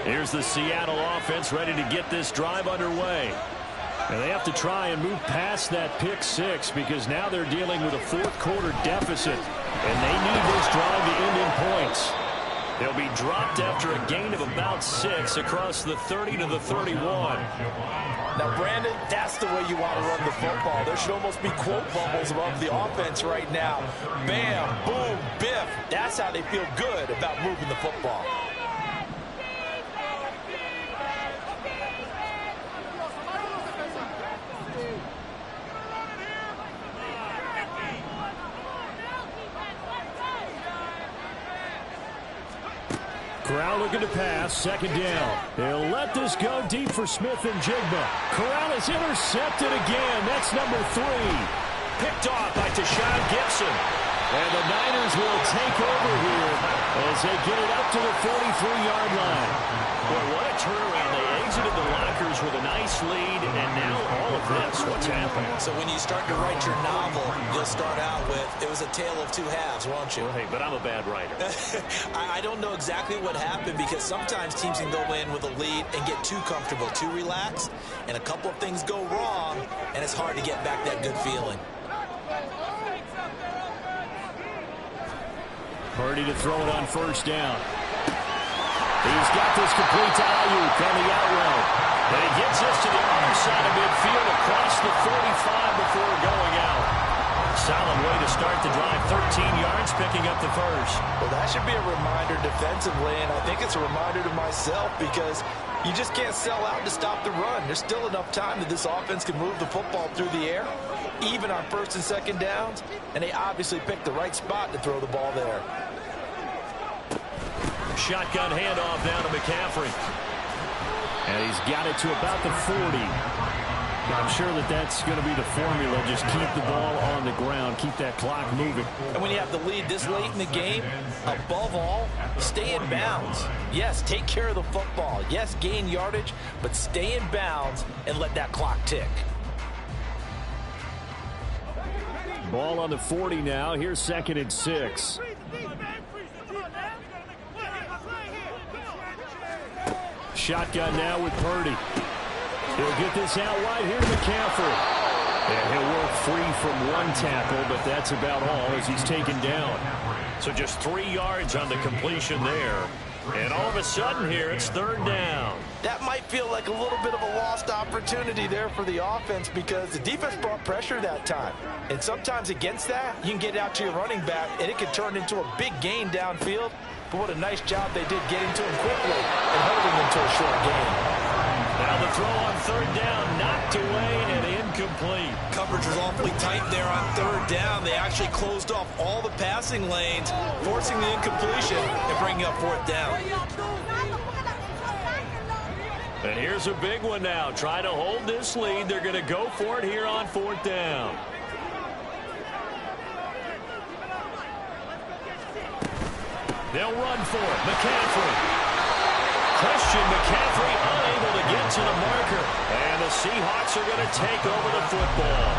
Here's the Seattle offense ready to get this drive underway. And they have to try and move past that pick six because now they're dealing with a fourth-quarter deficit. And they need this drive to end in points. They'll be dropped after a gain of about 6 across the 30 to the 31. Now, Brandon, that's the way you want to run the football. There should almost be quote bubbles above the offense right now. Bam, boom, biff. That's how they feel good about moving the football. Corral looking to pass, second down. They'll let this go deep for Smith and Jigba. Corral is intercepted again. That's number 3. Picked off by Tashawn Gibson. And the Niners will take over here as they get it up to the 43-yard line. Boy, what a turnaround. They exited the lockers with a nice lead, and now all of this. What's happening? So when you start to write your novel, you'll start out with, it was a tale of two halves, won't you? Well, hey, but I'm a bad writer. I don't know exactly what happened because sometimes teams can go in with a lead and get too comfortable, too relaxed, and a couple of things go wrong, and it's hard to get back that good feeling. Purdy to throw it on first down. He's got this complete to Ayuk on the out route. And he gets this to the other side of midfield across the 45 before going out. Solid way to start the drive. 13 yards, picking up the first. Well, that should be a reminder defensively, and I think it's a reminder to myself because you just can't sell out to stop the run. There's still enough time that this offense can move the football through the air, even on first and second downs, and they obviously picked the right spot to throw the ball there. Shotgun handoff down to McCaffrey. And he's got it to about the 40. I'm sure that that's going to be the formula. Just keep the ball on the ground. Keep that clock moving. And when you have the lead this late in the game, above all, stay in bounds. Yes, take care of the football. Yes, gain yardage, but stay in bounds and let that clock tick. Ball on the 40 now. Here's 2nd and 6. Shotgun now with Purdy. He'll get this out wide here to McCaffrey. And he'll work free from one tackle, but that's about all as he's taken down. So just 3 yards on the completion there. And all of a sudden here, it's 3rd down. That might feel like a little bit of a lost opportunity there for the offense because the defense brought pressure that time. And sometimes against that, you can get out to your running back, and it could turn into a big gain downfield. But what a nice job they did getting to him quickly and holding him to a short gain. Now the throw on 3rd down, knocked away and incomplete. Coverage was awfully tight there on 3rd down. They actually closed off all the passing lanes, forcing the incompletion and bringing up 4th down. And here's a big one now. Try to hold this lead. They're going to go for it here on 4th down. They'll run for it. McCaffrey. Christian McCaffrey unable to get to the marker. And the Seahawks are going to take over the football.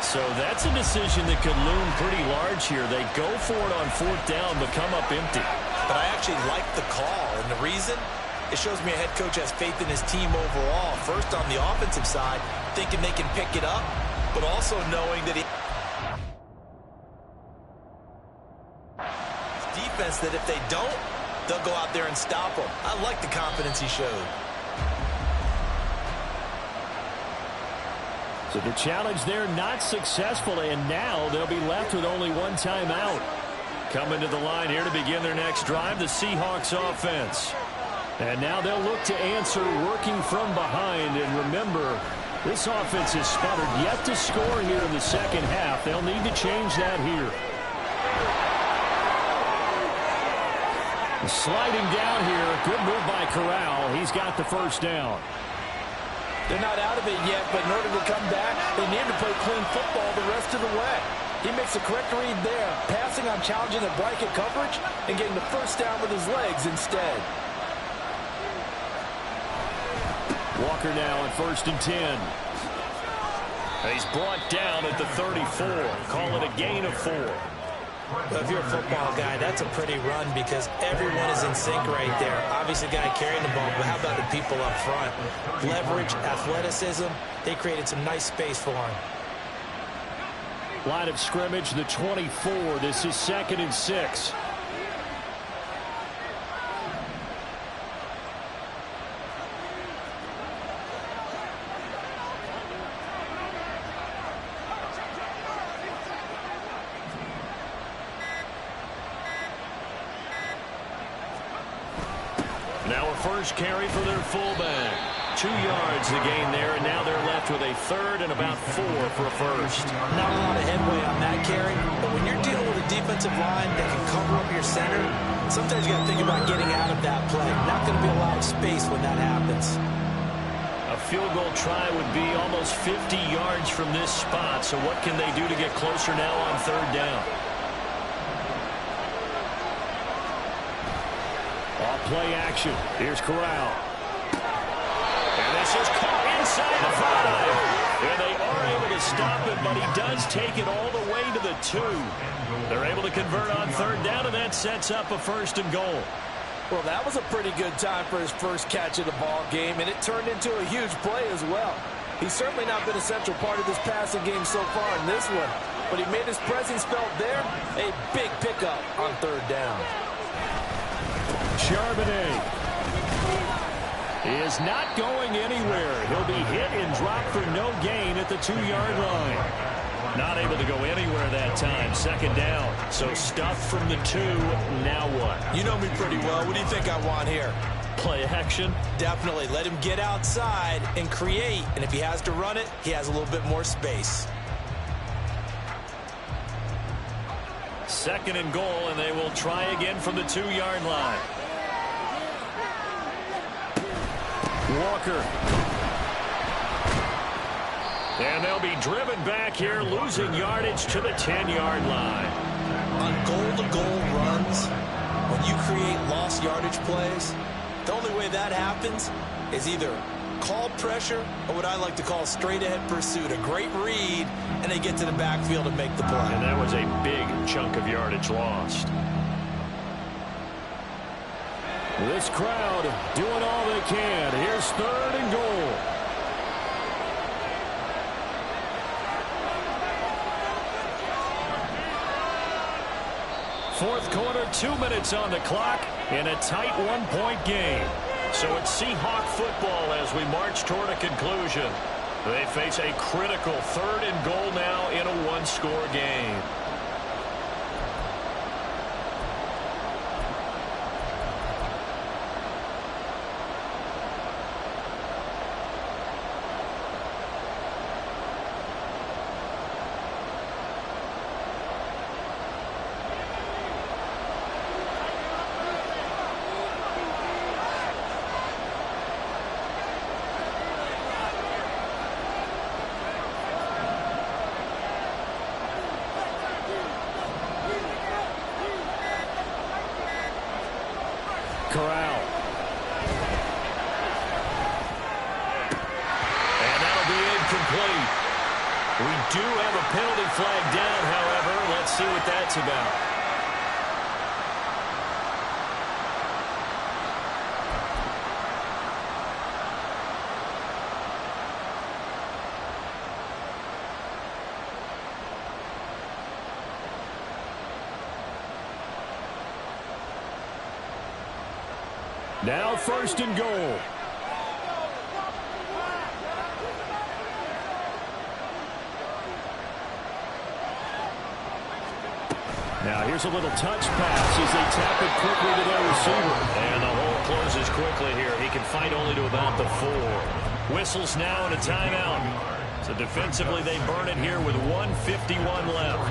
So that's a decision that could loom pretty large here. They go for it on 4th down, but come up empty. But I actually like the call, and the reason? It shows me a head coach has faith in his team overall. First on the offensive side, thinking they can pick it up, but also knowing that defense that if they don't, they'll go out there and stop them. I like the confidence he showed. So the challenge there not successful, and now they'll be left with only one timeout. Coming to the line here to begin their next drive, the Seahawks offense. And now they'll look to answer working from behind. And remember, this offense is sputtered yet to score here in the second half. They'll need to change that here. Sliding down here. Good move by Corral. He's got the first down. They're not out of it yet, but in order to come back, they need to play clean football the rest of the way. He makes a correct read there, passing on challenging the blanket coverage and getting the first down with his legs instead. Walker now on 1st and 10. He's brought down at the 34. Call it a gain of 4. If you're a football guy, that's a pretty run because everyone is in sync right there. Obviously, the guy carrying the ball, but how about the people up front? Leverage, athleticism, they created some nice space for him. Line of scrimmage, the 24. This is 2nd and 6. Now a first carry for their fullback. 2 yards the gain there, and now they're left with a 3rd and about 4 for a first. Not a lot of headway on that carry, but when you're dealing with a defensive line that can cover up your center, sometimes you got to think about getting out of that play. Not going to be a lot of space when that happens. A field goal try would be almost 50 yards from this spot, so what can they do to get closer now on 3rd down? Off play action. Here's Corral. And this is caught inside the 5. And they are able to stop it, but he does take it all the way to the 2. They're able to convert on 3rd down, and that sets up a 1st and goal. Well, that was a pretty good time for his first catch of the ball game, and it turned into a huge play as well. He's certainly not been a central part of this passing game so far in this one, but he made his presence felt there. A big pickup on 3rd down. Charbonnet is not going anywhere. He'll be hit and dropped for no gain at the 2-yard line. Not able to go anywhere that time. 2nd down. So stuffed from the 2. Now what? You know me pretty well. What do you think I want here? Play action? Definitely. Let him get outside and create. And if he has to run it, he has a little bit more space. 2nd and goal, and they will try again from the 2-yard line. Walker. And they'll be driven back here, losing yardage to the 10-yard line. On goal-to-goal runs, when you create lost yardage plays, the only way that happens is either called pressure or what I like to call straight-ahead pursuit. A great read, and they get to the backfield and make the play. And that was a big chunk of yardage lost. This crowd doing all they can. Here's 3rd and goal. Fourth quarter, 2 minutes on the clock in a tight 1-point game. So it's Seahawk football as we march toward a conclusion. They face a critical 3rd and goal now in a 1-score game. Corral. And that'll be incomplete. We do have a penalty flag down, however. Let's see what that's about. Now 1st and goal. Now here's a little touch pass as they tap it quickly to their receiver. And the hole closes quickly here. He can fight only to about the 4. Whistles now and a timeout. So defensively they burn it here with 1:51 left.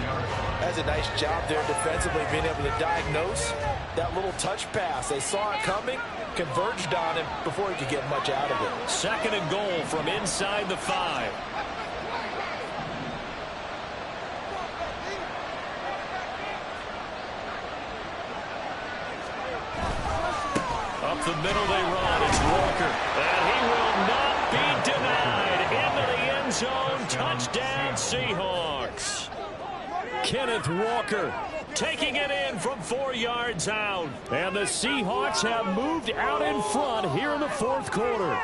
That's a nice job there defensively, being able to diagnose that little touch pass. They saw it coming, converged on him before he could get much out of it. 2nd and goal from inside the 5. Up the middle they run. It's Walker. And he will not be denied. Into the end zone. Touchdown, Seahawks. Kenneth Walker taking it in from 4 yards out. And the Seahawks have moved out in front here in the fourth quarter.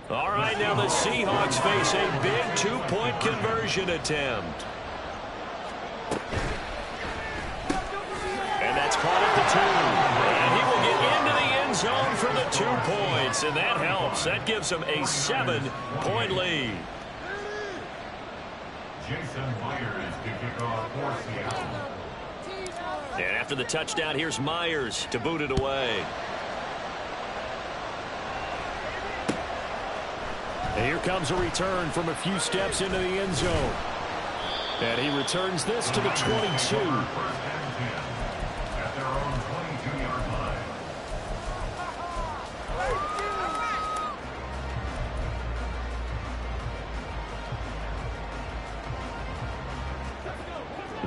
All right, now the Seahawks face a big 2-point conversion attempt. And that's caught at the 2. And he will get into the end zone for the 2 points. And that helps. That gives them a 7-point lead. Jason Myers to kick off for Seattle. And after the touchdown, here's Myers to boot it away. And here comes a return from a few steps into the end zone. And he returns this to the 22. First and 10 at their own 22-yard line.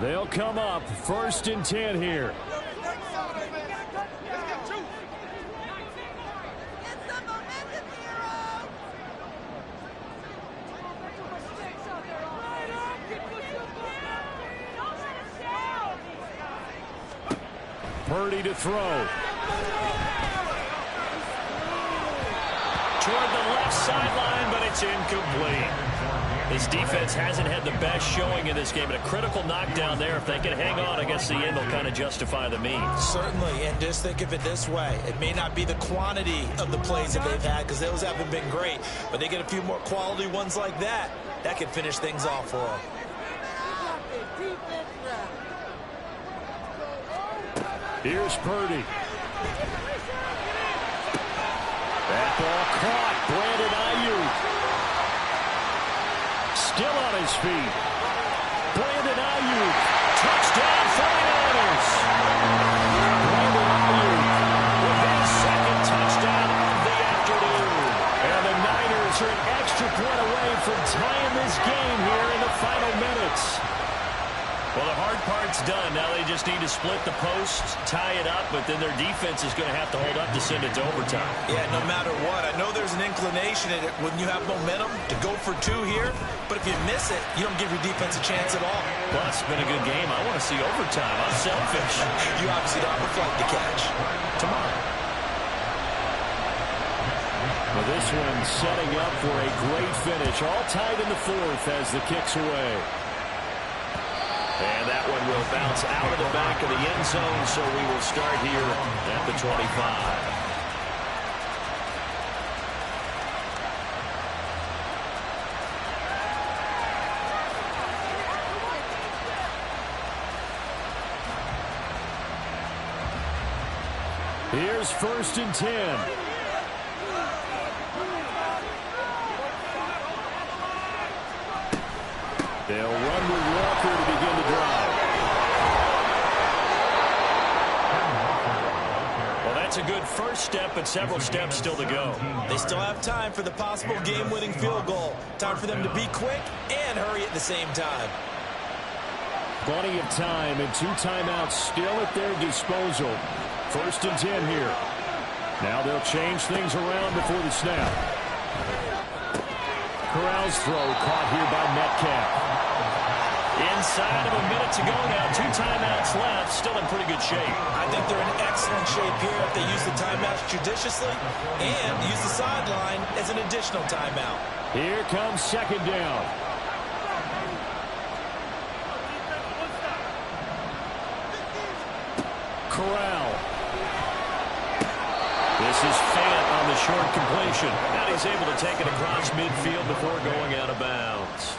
They'll come up 1st and 10 here. Purdy to throw. Toward the left sideline, but it's incomplete. This defense hasn't had the best showing in this game, but a critical knockdown there. If they can hang on, I guess the end will kind of justify the means. Certainly, and just think of it this way. It may not be the quantity of the plays that they've had, because those haven't been great, but they get a few more quality ones like that. That could finish things off for them. Here's Purdy. That ball caught. Brandon Ayuk. Still on his feet. Brandon Ayuk. Touchdown 49ers. Brandon Ayuk with his second touchdown of the afternoon. And the Niners are an extra point away from tying this game here in the final minutes. Well, the hard part's done. Now they just need to split the post, tie it up, but then their defense is going to have to hold up to send it to overtime. Yeah, no matter what. I know there's an inclination in it when you have momentum to go for 2 here, but if you miss it, you don't give your defense a chance at all. Plus, it's been a good game. I want to see overtime. I'm selfish. You obviously don't have a flight to catch. Tomorrow. Well, this one setting up for a great finish. All tied in the 4th as the kick's away. And that one will bounce out of the back of the end zone, so we will start here at the 25. Here's 1st and 10. They'll run with Walker to begin the drive. Well, that's a good first step, but several steps still to go. They still have time for the possible game-winning field goal. Time for them to be quick and hurry at the same time. Plenty of time and 2 timeouts still at their disposal. 1st and 10 here. Now they'll change things around before the snap. Corral's throw caught here by Metcalf. Inside of a minute to go now. 2 timeouts left. Still in pretty good shape. I think they're in excellent shape here if they use the timeouts judiciously and use the sideline as an additional timeout. Here comes 2nd down. Corral. This is Fant on the short completion. And he's able to take it across midfield before going out of bounds.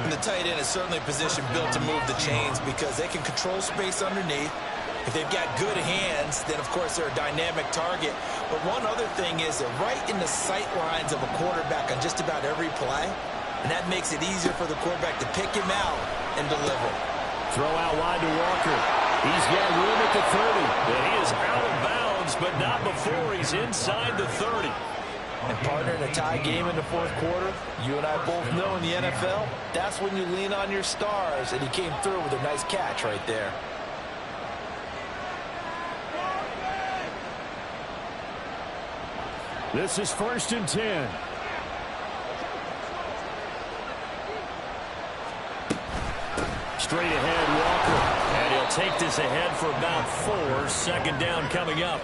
And the tight end is certainly a position built to move the chains because they can control space underneath. If they've got good hands, then of course they're a dynamic target. But one other thing is they're right in the sight lines of a quarterback on just about every play. And that makes it easier for the quarterback to pick him out and deliver. Throw out wide to Walker. He's got room at the 30. And he is out of bounds, but not before he's inside the 30. And partner, in a tie game in the 4th quarter, you and I both know in the NFL, that's when you lean on your stars, and he came through with a nice catch right there. This is 1st and 10. Straight ahead, Walker. And he'll take this ahead for about 4. 2nd down coming up.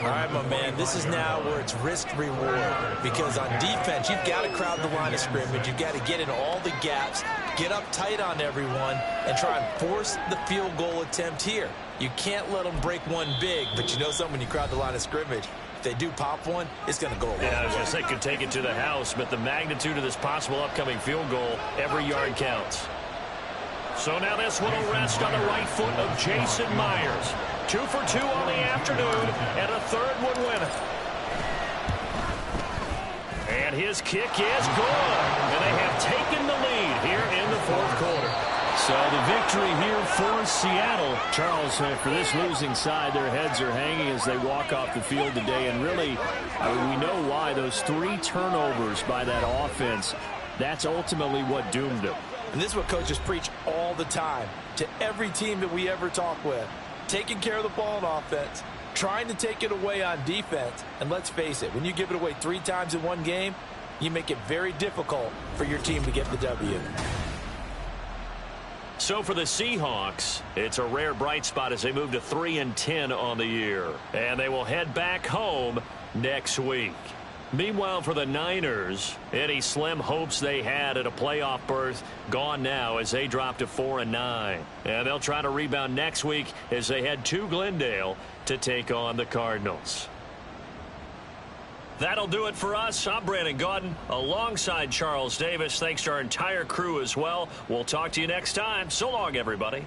All right, my man, this is now where it's risk-reward, because on defense, you've got to crowd the line of scrimmage. You've got to get in all the gaps, get up tight on everyone, and try and force the field goal attempt here. You can't let them break one big, but you know something, when you crowd the line of scrimmage, if they do pop one, it's going to go a long way. Yeah, I was going to say could take it to the house, but the magnitude of this possible upcoming field goal, every yard counts. So now this one will rest on the right foot of Jason Myers. 2 for 2 on the afternoon, and a 3rd one winner. And his kick is good. And they have taken the lead here in the 4th quarter. So the victory here for Seattle. Charles, for this losing side, their heads are hanging as they walk off the field today. And really, we know why. Those 3 turnovers by that offense, that's ultimately what doomed them. And this is what coaches preach all the time to every team that we ever talk with. Taking care of the ball on offense, trying to take it away on defense. And let's face it, when you give it away 3 times in one game, you make it very difficult for your team to get the W. So for the Seahawks, it's a rare bright spot as they move to 3-10 on the year. And they will head back home next week. Meanwhile, for the Niners, any slim hopes they had at a playoff berth gone now as they drop to 4-9. And they'll try to rebound next week as they head to Glendale to take on the Cardinals. That'll do it for us. I'm Brandon Gaudin alongside Charles Davis. Thanks to our entire crew as well. We'll talk to you next time. So long, everybody.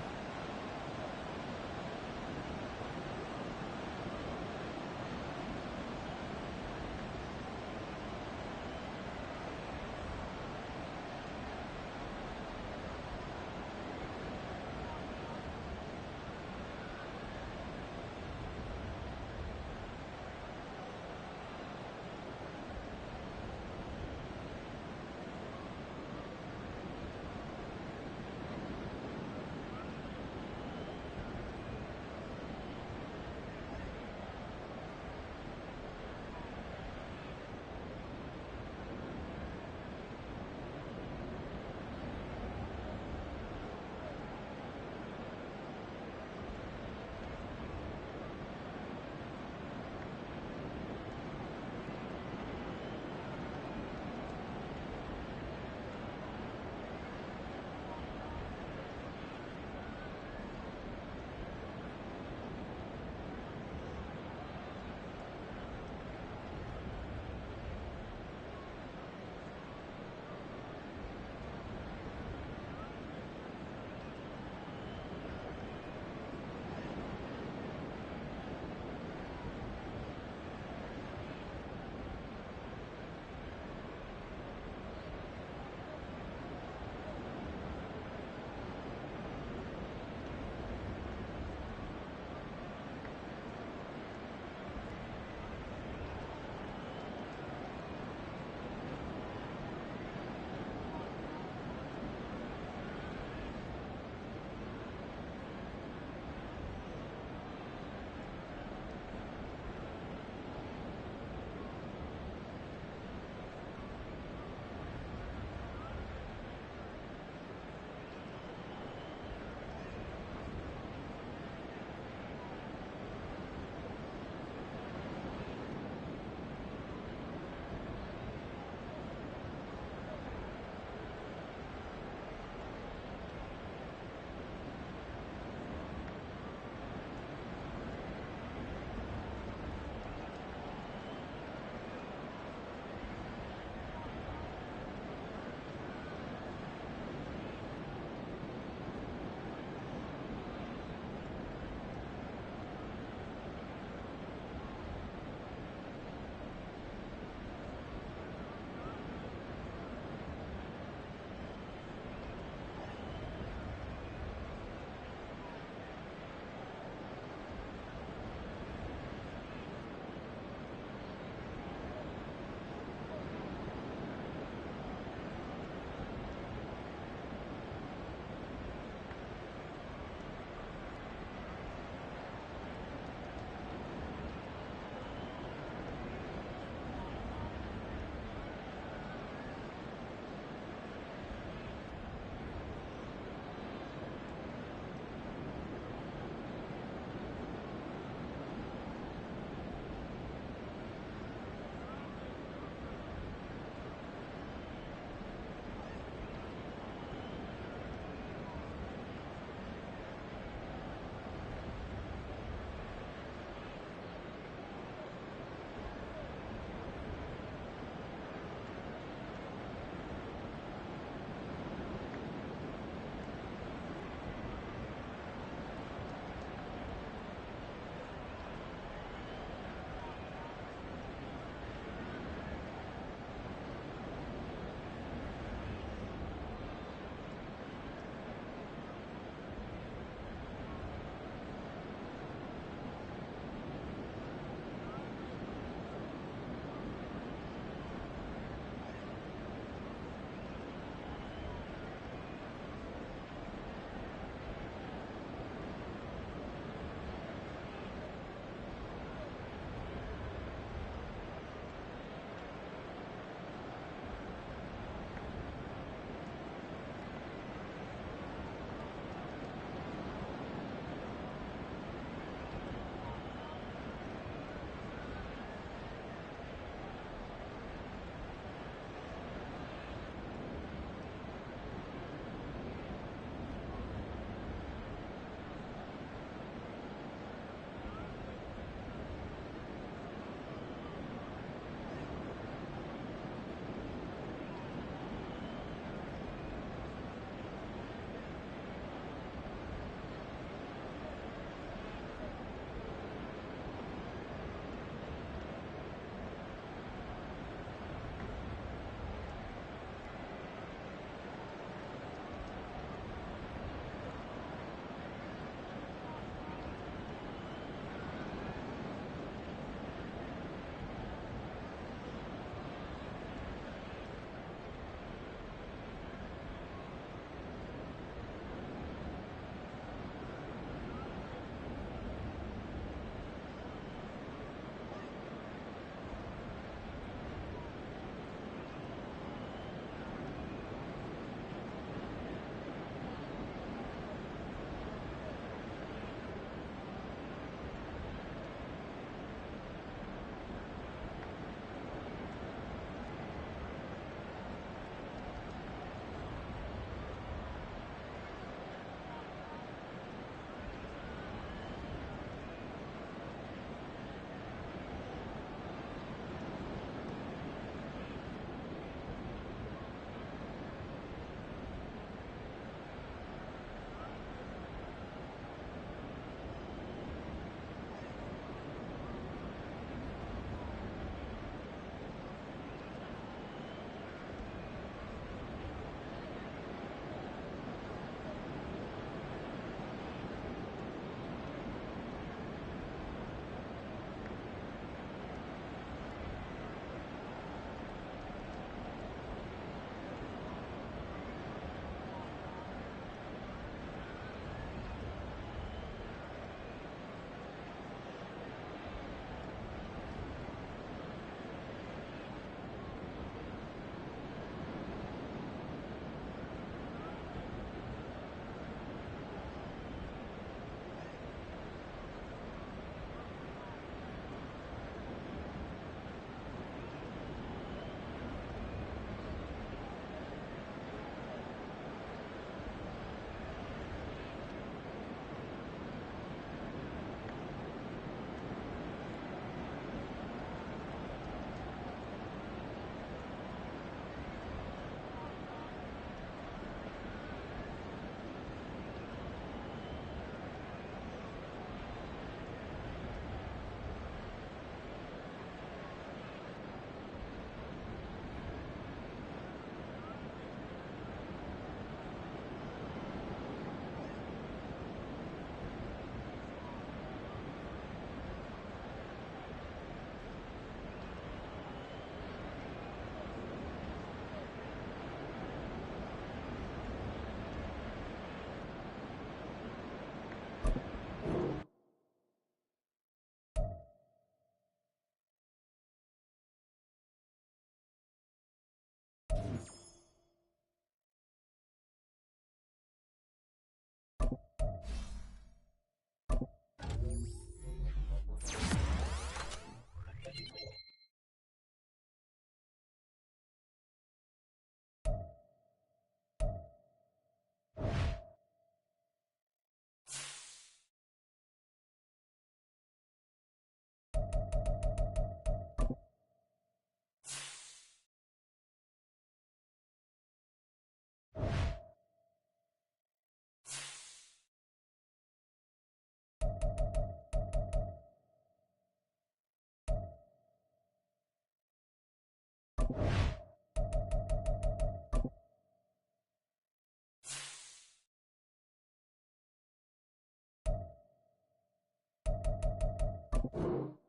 it.